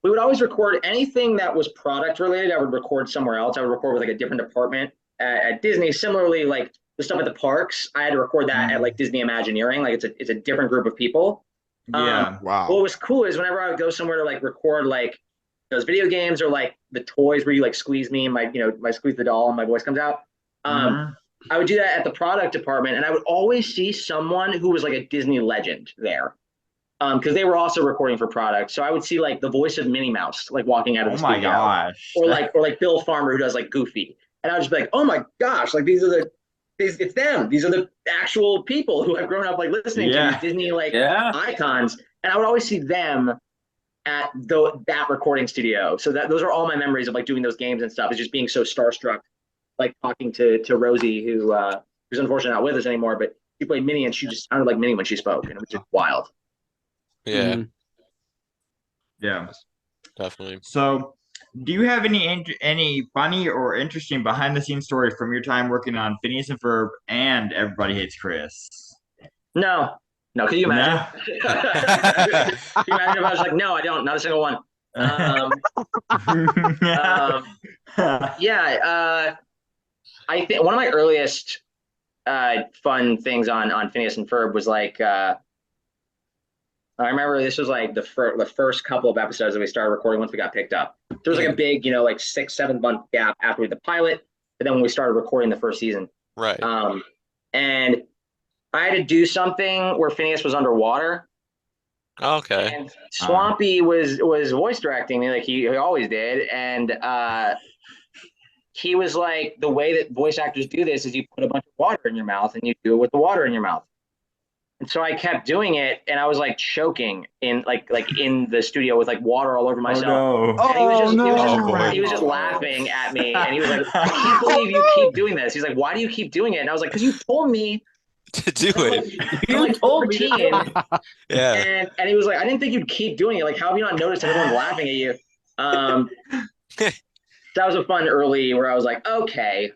we would always record anything that was product related. I would record somewhere else. I would record with like a different department at Disney. Similarly, like the stuff at the parks, I had to record that at like Disney Imagineering. Like it's a different group of people. Yeah. Wow. What was cool is whenever I would go somewhere to like record like those video games or like the toys where you like squeeze me and my squeeze the doll and my voice comes out. I would do that at the product department, and I would always see someone who was like a Disney legend there. Because they were also recording for product, so I would see like the voice of Minnie Mouse like walking out of the studio. Oh my gosh! Or like Bill Farmer who does like Goofy, and I would just be like, oh my gosh, like it's them. These are the actual people who have grown up like listening to these Disney icons, and I would always see them at that recording studio. So those are all my memories of like doing those games and stuff. Is just being so starstruck, like talking to Rosie who's unfortunately not with us anymore, but she played Minnie and she just sounded like Minnie when she spoke, and it was just wild. Yeah. Yeah. Definitely. So, do you have any funny or interesting behind the scenes stories from your time working on Phineas and Ferb and Everybody Hates Chris? No. Can you imagine? Can you imagine if I was like, no, I don't, not a single one. I think one of my earliest fun things on Phineas and Ferb was like I remember this was like the first couple of episodes that we started recording once we got picked up. There was like a big, like 6-7 month gap after the pilot, but then when we started recording the first season. Right. And I had to do something where Phineas was underwater. Okay. And Swampy was voice directing me like he always did. And he was like, the way that voice actors do this is you put a bunch of water in your mouth and you do it with the water in your mouth. And so I kept doing it, and I was like choking in like in the studio with like water all over myself. Oh no! And he was just, boy. he was just laughing at me, and he was like, "I can't believe you keep doing this." He's like, "Why do you keep doing it?" And I was like, "Because you told me To do it. I'm like told me to 14." Yeah. And he was like, "I didn't think you'd keep doing it. Like, how have you not noticed everyone's laughing at you?" That was a fun early where I was like, okay,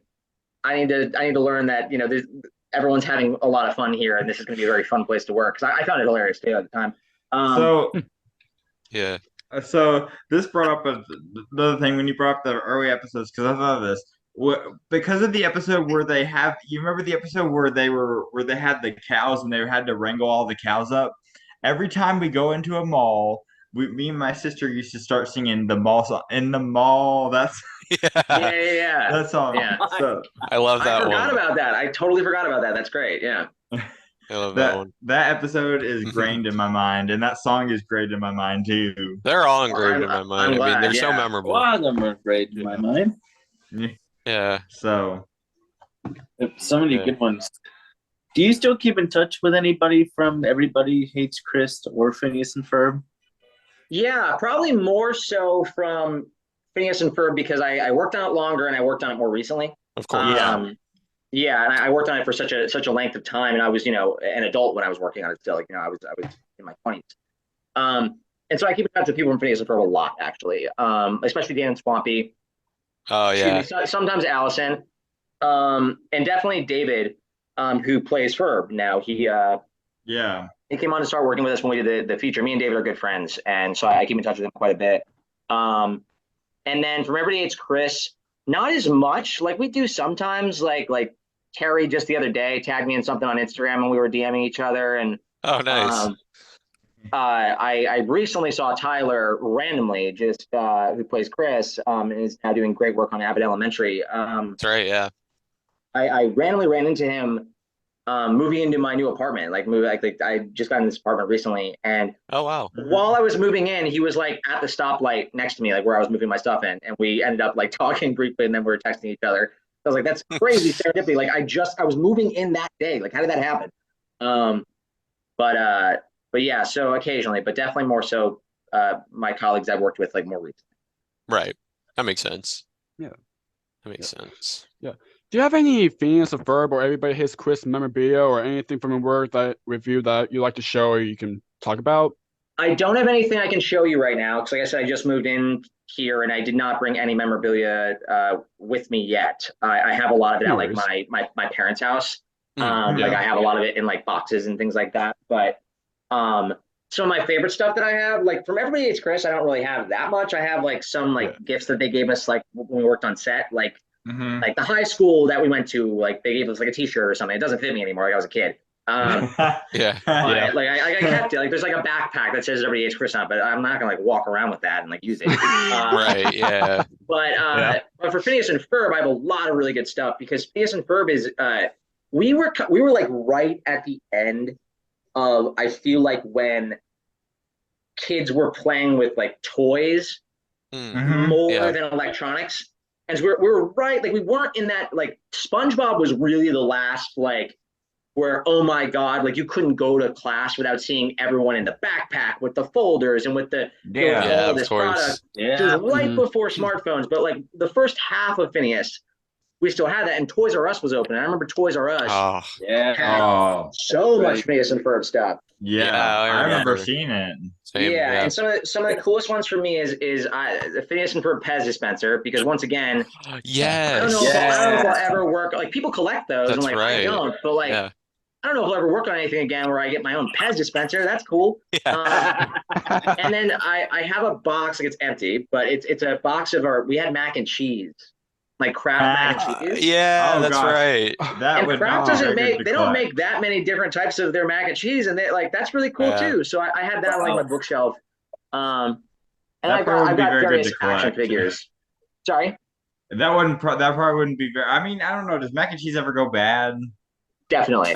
I need to learn that, you know, everyone's having a lot of fun here, and this is going to be a very fun place to work. Because I found it hilarious too at the time. Yeah. So this brought up another thing when you brought up the early episodes, because I thought of this. Because of the episode where you remember the episode where they had the cows and they had to wrangle all the cows up. Every time we go into a mall, me and my sister used to start singing the mall song. In the mall, that's yeah. that song. Yeah. So I love that one. I forgot about that. I totally forgot about that. That's great. Yeah. I love that one. That episode is ingrained in my mind, and that song is great in my mind too. They're all engraved in my mind. I'm glad, they're so memorable. A lot of them are great in my mind. Yeah. So So many good ones. Do you still keep in touch with anybody from Everybody Hates Chris or Phineas and Ferb? Yeah, probably more so from Phineas and Ferb because I worked on it longer and I worked on it more recently. Of course. Yeah, and I worked on it for such a length of time, and I was, you know, an adult when I was working on it still. Like, you know, I was in my 20s. And so I keep in touch with people from Phineas and Ferb a lot, actually, especially Dan and Swampy. Oh yeah. Sometimes Allison, and definitely David, who plays Ferb now. He came on to start working with us when we did the feature. Me and David are good friends, and so I keep in touch with him quite a bit. And then from Everybody Hates Chris, not as much. Like we do sometimes. Like Terry just the other day tagged me in something on Instagram, and we were DMing each other. And oh, nice. I recently saw Tyler randomly, just who plays Chris, and is now doing great work on Abbott Elementary. That's right. Yeah. I randomly ran into him moving into my new apartment. Like I just got in this apartment recently, and oh wow. While I was moving in, he was like at the stoplight next to me, like where I was moving my stuff in, and we ended up like talking briefly, and then we were texting each other. I was like, "That's crazy serendipity!" Like I was moving in that day. Like how did that happen? But yeah, so occasionally, but definitely more so my colleagues I've worked with like more recently. Right. That makes sense. Yeah. That makes sense. Yeah. Do you have any Phineas and Ferb or Everybody Hates Chris memorabilia or anything from your work with you that you like to show or you can talk about? I don't have anything I can show you right now because, like I said, I just moved in here and I did not bring any memorabilia with me yet. I have a lot of it at like my parents' house. Like I have a lot of it in like boxes and things like that. But some of my favorite stuff that I have, like from Everybody Hates Chris, I don't really have that much. I have like some like gifts that they gave us like when we worked on set, like the high school that we went to, like they gave us like a T-shirt or something. It doesn't fit me anymore. Like I was a kid. Like I kept it. Like there's like a backpack that says Everybody Hates Chris on it, but I'm not gonna like walk around with that and like use it. Right. Yeah. But for Phineas and Ferb, I have a lot of really good stuff because Phineas and Ferb is we were like right at the end of, I feel like, when kids were playing with like toys more than electronics. And so we're right, like we weren't in that, like SpongeBob was really the last, like, where, oh my God, like you couldn't go to class without seeing everyone in the backpack with the folders and with the all this product. It was right before smartphones, but like the first half of Phineas, we still had that, and Toys R Us was open. And I remember Toys R Us had so much Phineas and Ferb stuff. I remember seeing it. And some of the coolest ones for me is the Phineas and Ferb Pez dispenser, because once again, I don't know if I'll ever work. Like people collect those, and like I don't, but like I don't know if I'll ever work on anything again where I get my own Pez dispenser. That's cool. And then I have a box, like it's empty, but it's a box of we had mac and cheese. Like Kraft mac and cheese. That's right. And Kraft they don't make that many different types of their mac and cheese, and they like that's really cool too. So I had that on like my bookshelf. And I've got various action figures. Sorry? That probably wouldn't be very, I mean, I don't know, does mac and cheese ever go bad? Definitely.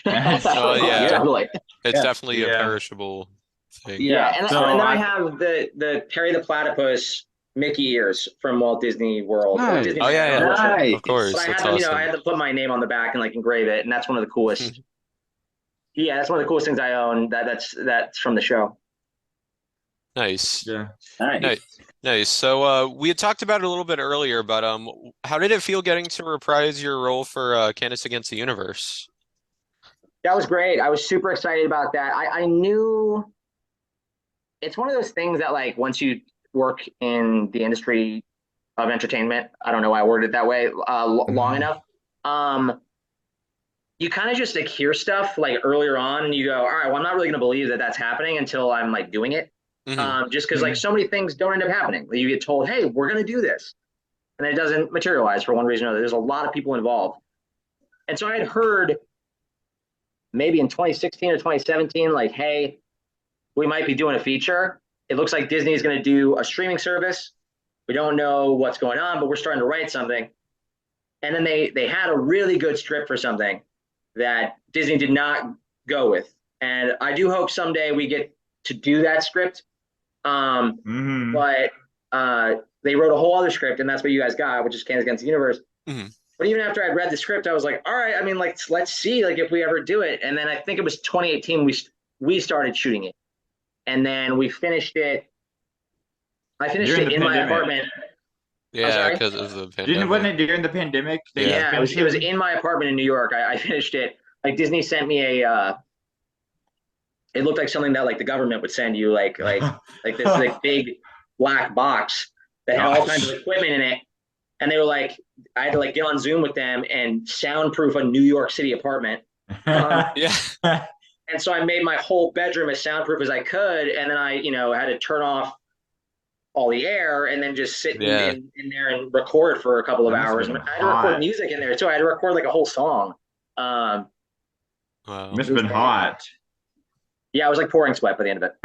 Definitely. It's definitely a perishable thing. And then I have the Perry the Platypus Mickey ears from Walt Disney World. Nice. Disney Of course. But I had to put my name on the back and like engrave it, and that's one of the coolest Yeah, that's one of the coolest things I own. That's from the show. Nice. Yeah. Nice. Nice. So we had talked about it a little bit earlier, but how did it feel getting to reprise your role for Candace Against the Universe? That was great. I was super excited about that. I knew it's one of those things that like once you work in the industry of entertainment, I don't know why I worded it that way, long enough, you kind of just like hear stuff like earlier on and you go, all right, well, I'm not really going to believe that that's happening until I'm like doing it. Just because like so many things don't end up happening. You get told, hey, we're going to do this. And it doesn't materialize for one reason or another. There's a lot of people involved. And so I had heard maybe in 2016 or 2017, like, hey, we might be doing a feature. It looks like Disney is going to do a streaming service. We don't know what's going on, but we're starting to write something. And then they had a really good script for something that Disney did not go with. And I do hope someday we get to do that script. But they wrote a whole other script, and that's what you guys got, which is Candace Against the Universe. But even after I read the script, I was like, all right, I mean, like, let's see, like, if we ever do it. And then I think it was 2018 we started shooting it, and then we finished it. I finished it in my apartment. Yeah, because of the pandemic. Wasn't it during the pandemic? Yeah, it was in my apartment in New York. I finished it. Like Disney sent me a. It looked like something that like the government would send you, like this like big black box that had all kinds of equipment in it. And they were like, I had to like get on Zoom with them and soundproof a New York City apartment. Yeah. And so I made my whole bedroom as soundproof as I could. And then I, had to turn off all the air and then just sit in there and record for a couple of hours. And I had to record music in there too. I had to record like a whole song. Wow. Must have been hot. Yeah, I was like pouring sweat by the end of it.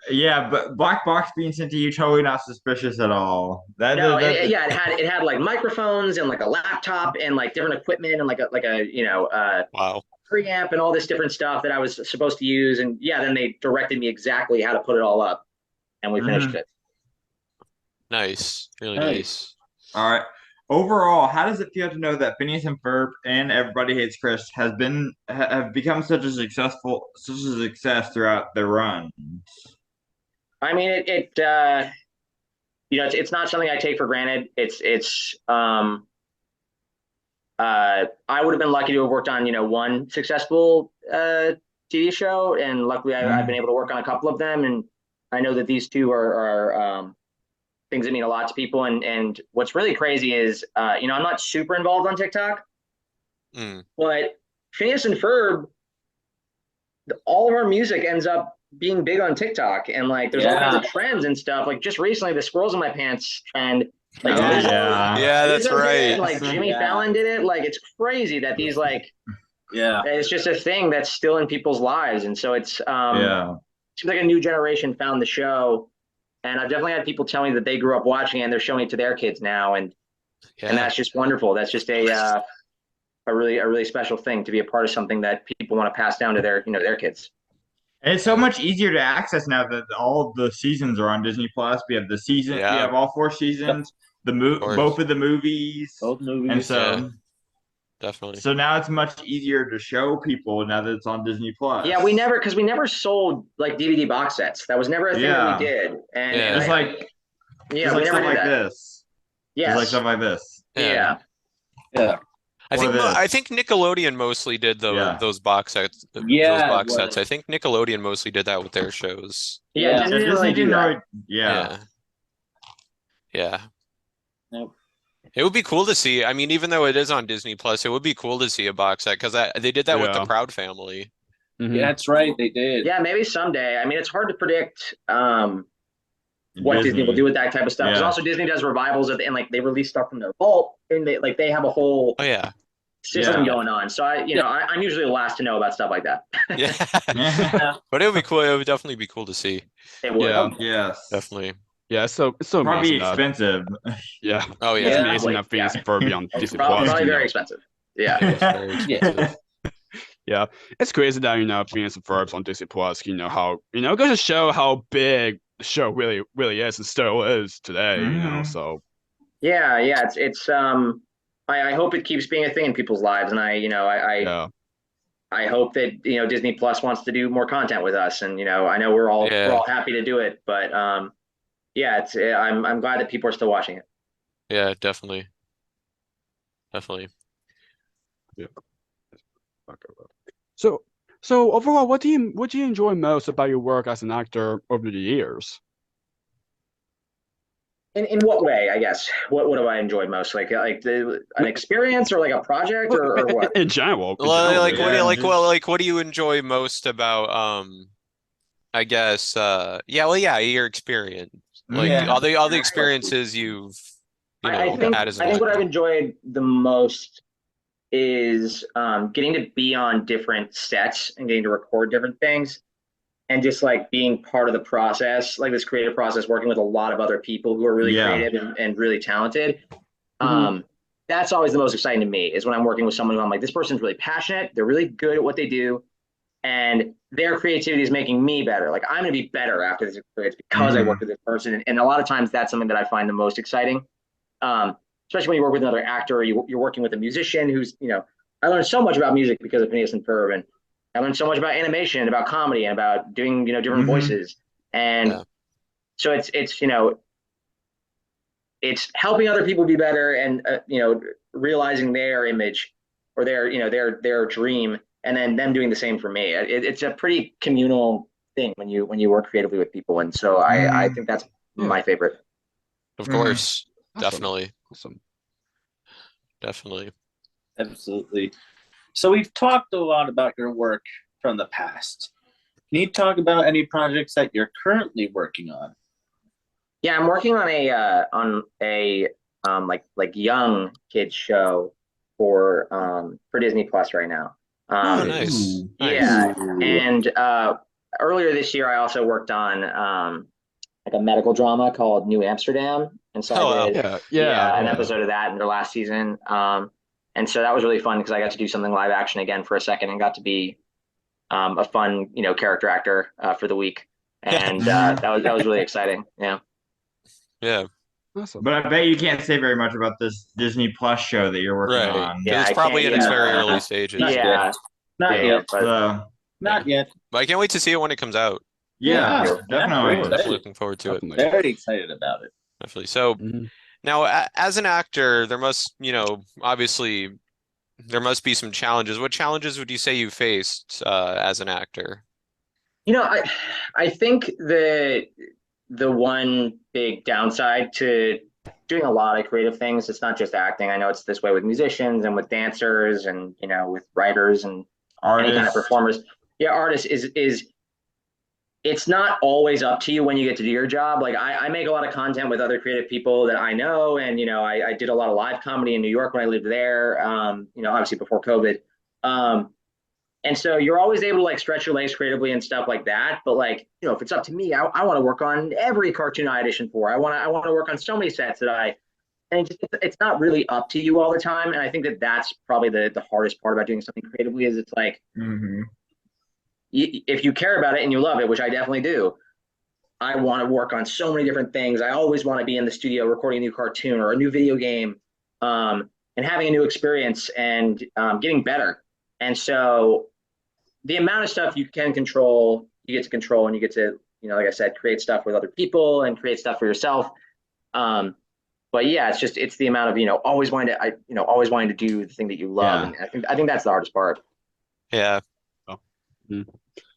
Yeah, but black box being sent to you, totally not suspicious at all. It had like microphones and like a laptop and like different equipment and like a wow, preamp and all this different stuff that I was supposed to use. And yeah, then they directed me exactly how to put it all up, and we finished it. Nice, really nice. All right. Overall, how does it feel to know that Phineas and Ferb and Everybody Hates Chris have become such a success throughout their runs? I mean, it's not something I take for granted. I would have been lucky to have worked on, one successful TV show, and luckily I've been able to work on a couple of them, and I know that these two are things that mean a lot to people. And what's really crazy is, I'm not super involved on TikTok, but Phineas and Ferb, all of our music ends up being big on TikTok, and like there's all kinds of trends and stuff. Like just recently, the squirrels in my pants trend. Like, that's right. Like Jimmy Fallon did it. Like it's crazy that these it's just a thing that's still in people's lives, and so it's seems like a new generation found the show. And I've definitely had people tell me that they grew up watching it and they're showing it to their kids now. And that's just wonderful. That's just a really special thing to be a part of something that people want to pass down to their kids. And it's so much easier to access now that all the seasons are on Disney Plus. We have the season, we have all 4 seasons, both of the movies. Both movies. And so definitely. So now it's much easier to show people now that it's on Disney Plus. Yeah, we never sold like DVD box sets. That was never a thing that we did. And it's like we never stuff like this. Yeah, like stuff like this. Yeah. I think Nickelodeon mostly did those box sets. Those box sets. I think Nickelodeon mostly did that with their shows. Yeah, Disney didn't really. Yeah. Nope. It would be cool to see. I mean, even though it is on Disney Plus, it would be cool to see a box set because they did that with the Proud Family. Yeah, that's right. They did. Yeah, maybe someday. I mean, it's hard to predict what Disney will do with that type of stuff. Because also Disney does revivals and like they release stuff from their vault, and they have a whole system going on. So I'm usually the last to know about stuff like that. But it would be cool. It would definitely be cool to see. It would. Yeah. Yes. Definitely. Yeah, it's so probably amazing expensive. Yeah. Oh yeah. It's amazing that Phineas and Ferb be on Disney Plus. Probably very expensive. Yeah. Very expensive. Yeah, it's crazy that Phineas and Ferb's on Disney Plus. How it goes to show how big the show really is and still is today. So. Yeah. It's I hope it keeps being a thing in people's lives, and I I hope that Disney Plus wants to do more content with us, and I know we're all happy to do it, but yeah, I'm glad that people are still watching it. Yeah, definitely. Yeah. So overall, what do you enjoy most about your work as an actor over the years? In what way, I guess? What do I enjoy most? Like an experience, or like a project, or what? In general, what do you enjoy most about I guess your experience. Like all the experiences you've I think had as an actor. what I've enjoyed the most is getting to be on different sets and getting to record different things, and just like being part of the process, like this creative process, working with a lot of other people who are really creative and really talented. That's always the most exciting to me, is when I'm working with someone who I'm like, this person's really passionate, they're really good at what they do, and their creativity is making me better. Like, I'm going to be better after this experience because I worked with this person. And a lot of times that's something that I find the most exciting. Especially when you work with another actor, or you're working with a musician who's, I learned so much about music because of Phineas and Ferb, and I learned so much about animation, about comedy, and about doing, different voices. And so it's helping other people be better, and realizing their image, or their dream, and then them doing the same for me. It's a pretty communal thing when you work creatively with people, and so I think that's my favorite. Of course, Awesome. definitely. Awesome. Definitely. Absolutely. So we've talked a lot about your work from the past. Can you talk about any projects that you're currently working on? Yeah, I'm working on a like young kids show for Disney Plus right now. Nice. Yeah, and earlier this year I also worked on like a medical drama called New Amsterdam, and so I did an episode of that in their last season. And so that was really fun because I got to do something live action again for a second, and got to be a fun character actor for the week, and that was really exciting. Yeah. Awesome. But I bet you can't say very much about this Disney Plus show that you're working on. Yeah, it's probably in its very early stages. Not yet. But I can't wait to see it when it comes out. Yeah, definitely. I'm looking forward to it. Very excited about it. Definitely. So now, as an actor, there must, obviously, there must be some challenges. What challenges would you say you faced as an actor? I think the one big downside to doing a lot of creative things, it's not just acting. I know it's this way with musicians and with dancers and with writers and artists, any kind of performers. Yeah, artists is it's not always up to you when you get to do your job. Like, I make a lot of content with other creative people that I know, and I did a lot of live comedy in New York when I lived there. Obviously before COVID. And so you're always able to like stretch your legs creatively and stuff like that. But like, if it's up to me, I want to work on every cartoon I audition for. I want to work on so many sets and it's not really up to you all the time. And I think that's probably the hardest part about doing something creatively, is it's like, if you care about it and you love it, which I definitely do, I want to work on so many different things. I always want to be in the studio recording a new cartoon or a new video game, and having a new experience and getting better. And so the amount of stuff you can control, you get to control, and you get to, like I said, create stuff with other people and create stuff for yourself. But yeah, it's the amount of, always wanting to do the thing that you love. And I think that's the hardest part. Yeah.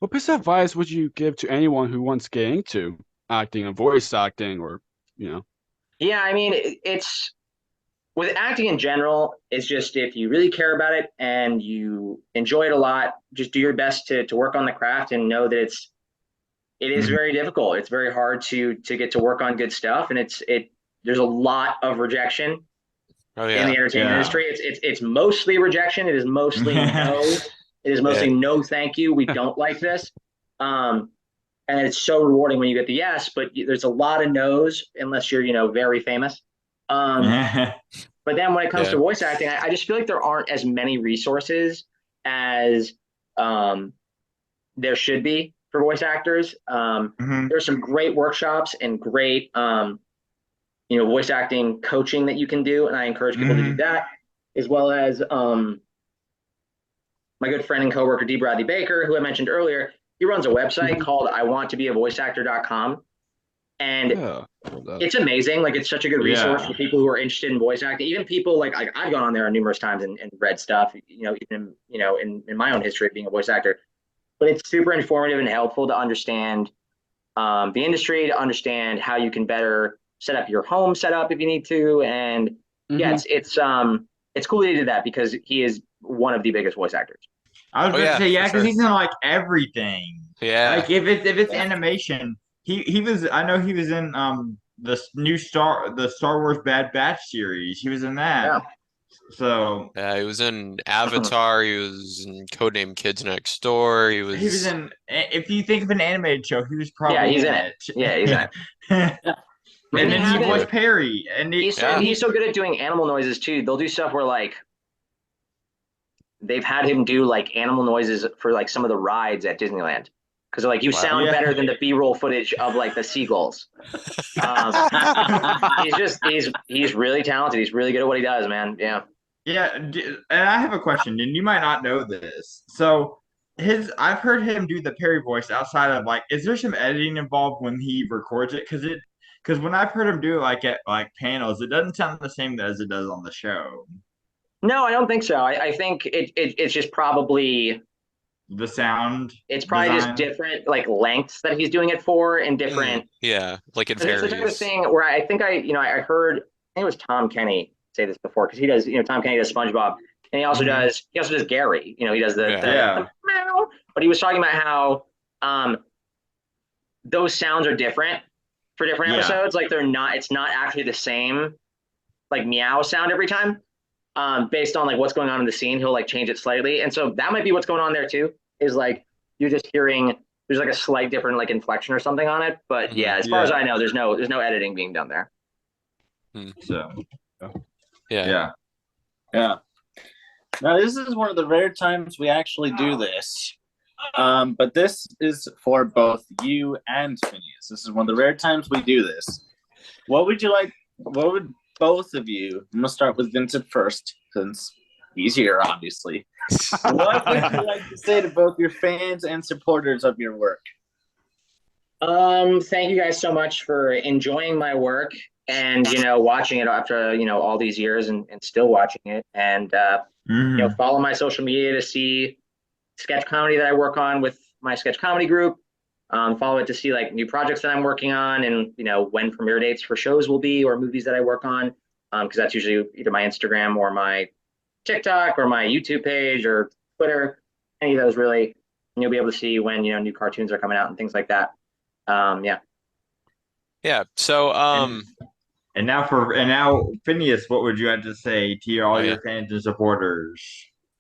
What piece of advice would you give to anyone who wants to get into acting and voice acting, or Yeah, I mean, it's with acting in general, it's just, if you really care about it and you enjoy it a lot, just do your best to work on the craft, and know that it is very difficult. It's very hard to get to work on good stuff, and there's a lot of rejection in the entertainment industry. It's mostly rejection. It is mostly no. It is mostly no, thank you, we don't like this. And it's so rewarding when you get the yes, but there's a lot of no's unless you're very famous. But then when it comes to voice acting, I just feel like there aren't as many resources as there should be for voice actors. There's some great workshops and great voice acting coaching that you can do, and I encourage people to do that, as well as my good friend and coworker D. Bradley Baker, who I mentioned earlier, he runs a website called iwanttobeavoiceactor.com. And it's amazing. Like, it's such a good resource for people who are interested in voice acting. Even people like I've gone on there numerous times and read stuff, even in my own history of being a voice actor. But it's super informative and helpful to understand the industry, to understand how you can better set up your home setup if you need to. And it's cool that he did that because he is one of the biggest voice actors. I was going to say, because he's in like everything. Yeah. Like if it's animation, he was. I know he was in the Star Wars Bad Batch series. He was in that. Yeah. So he was in Avatar. He was in Codename Kids Next Door. He was in. If you think of an animated show, he was probably he's in it. Yeah, he's in it. And then he voiced Perry, and he's so good at doing animal noises too. They'll do stuff where like they've had him do like animal noises for like some of the rides at Disneyland because like you sound better than the B-roll footage of like the seagulls. He's really talented. He's really good at what he does, man. Yeah. Yeah, and I have a question, and you might not know this. So I've heard him do the Perry voice outside of like, is there some editing involved when he records it? Because when I've heard him do it like at like panels, it doesn't sound the same as it does on the show. No, I don't think so. I think it's just probably the sound. It's probably just different like lengths that he's doing it for and different. Like it varies. It's the type of thing where I think I heard, I think it was Tom Kenny say this before because he does, Tom Kenny does SpongeBob and he also does Gary. He does the meow. But he was talking about how those sounds are different for different episodes. Like it's not actually the same like meow sound every time. Based on like what's going on in the scene, he'll like change it slightly. And so that might be what's going on there too, is like you're just hearing there's like a slight different like inflection or something on it. But as far as I know, there's no editing being done there. So yeah. Now this is one of the rare times we actually do this. But this is for both you and Phineas. This is one of the rare times we do this. What would both of you, I'm going to start with Vincent first, since he's here, obviously. What would you like to say to both your fans and supporters of your work? Thank you guys so much for enjoying my work and, watching it after, all these years and still watching it. And, follow my social media to see sketch comedy that I work on with my sketch comedy group. Follow it to see like new projects that I'm working on and, when premiere dates for shows will be or movies that I work on. Because that's usually either my Instagram or my TikTok or my YouTube page or Twitter. Any of those really, and you'll be able to see when, new cartoons are coming out and things like that. Yeah. So, and now Phineas, what would you have to say to all your fans and supporters?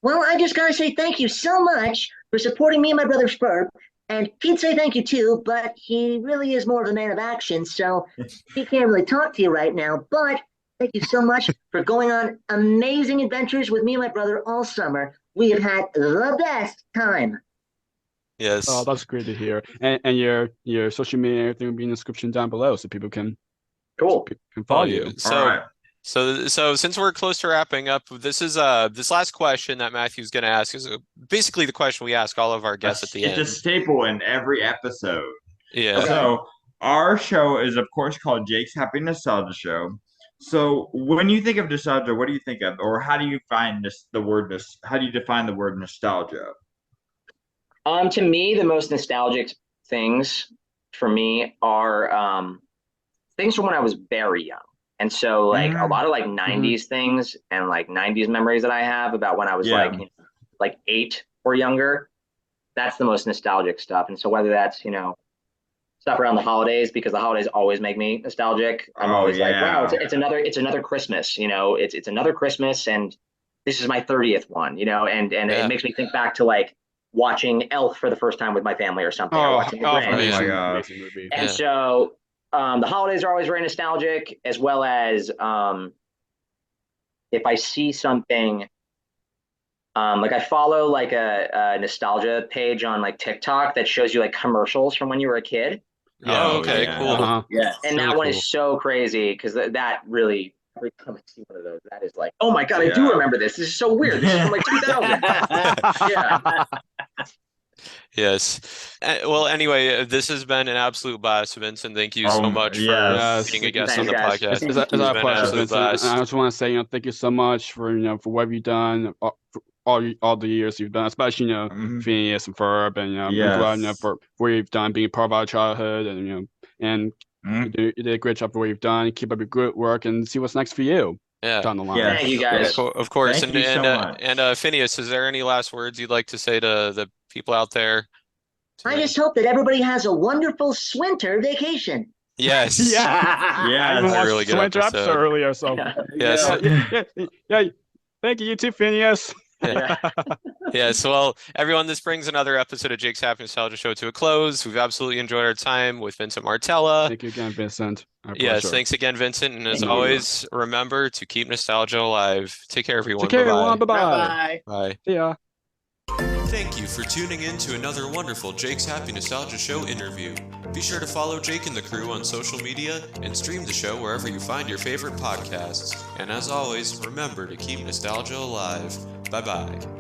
Well, I just gotta say thank you so much for supporting me and my brother Ferb. And he'd say thank you too, but he really is more of a man of action, so he can't really talk to you right now. But thank you so much for going on amazing adventures with me and my brother all summer. We have had the best time. Yes. Oh, that's great to hear. And your social media and everything will be in the description down below, so people can follow you. So since we're close to wrapping up, this last question that Matthew's going to ask is basically the question we ask all of our guests at the end. It's a staple in every episode. Yeah. Okay. So our show is, of course, called Jake's Happy Nostalgia Show. So when you think of nostalgia, what do you think of, or how do you find how do you define the word nostalgia? To me, the most nostalgic things for me are things from when I was very young. And so like a lot of like 90s things and like 90s memories that I have about when I was like 8 or younger, that's the most nostalgic stuff. And so whether that's, stuff around the holidays, because the holidays always make me nostalgic. I'm always like, wow, it's another Christmas, it's another Christmas and this is my 30th one, and it makes me think back to like watching Elf for the first time with my family or something. Or watching my God. And so the holidays are always very nostalgic, as well as if I see something, like I follow like a nostalgia page on like TikTok that shows you like commercials from when you were a kid. Oh, okay, cool. And that one is so crazy because that really every time I see one of those, that is like, oh my God, I do remember this. This is so weird. This is from like 2000. Yeah. Yes. Well, anyway, this has been an absolute blast, Vincent. Thank you so much for being a guest on the podcast. It's our pleasure, Vincent. And I just want to say, thank you so much for for what you've done, for all the years you've done, especially Phineas and Ferb, and I'm glad for what you've done, being part of our childhood, and you did a great job for what you've done. Keep up your good work, and see what's next for you. Yeah. Down the line. Thank you guys. Of course. Thank you so much. And Phineas, is there any last words you'd like to say to the people out there? I just hope that everybody has a wonderful winter vacation. Yes. I even watched the winter episode earlier, so yes. Yeah. Thank you. You too, Phineas. Yes. Well, everyone, this brings another episode of Jake's Happy Nostalgia Show to a close. We've absolutely enjoyed our time with Vincent Martella. Thank you again, Vincent. Yes, thanks again, Vincent. And as always, remember to keep nostalgia alive. Take care, everyone. Take care, everyone. Bye-bye. Bye. See ya. Thank you for tuning in to another wonderful Jake's Happy Nostalgia Show interview. Be sure to follow Jake and the crew on social media and stream the show wherever you find your favorite podcasts. And as always, remember to keep nostalgia alive. Bye-bye.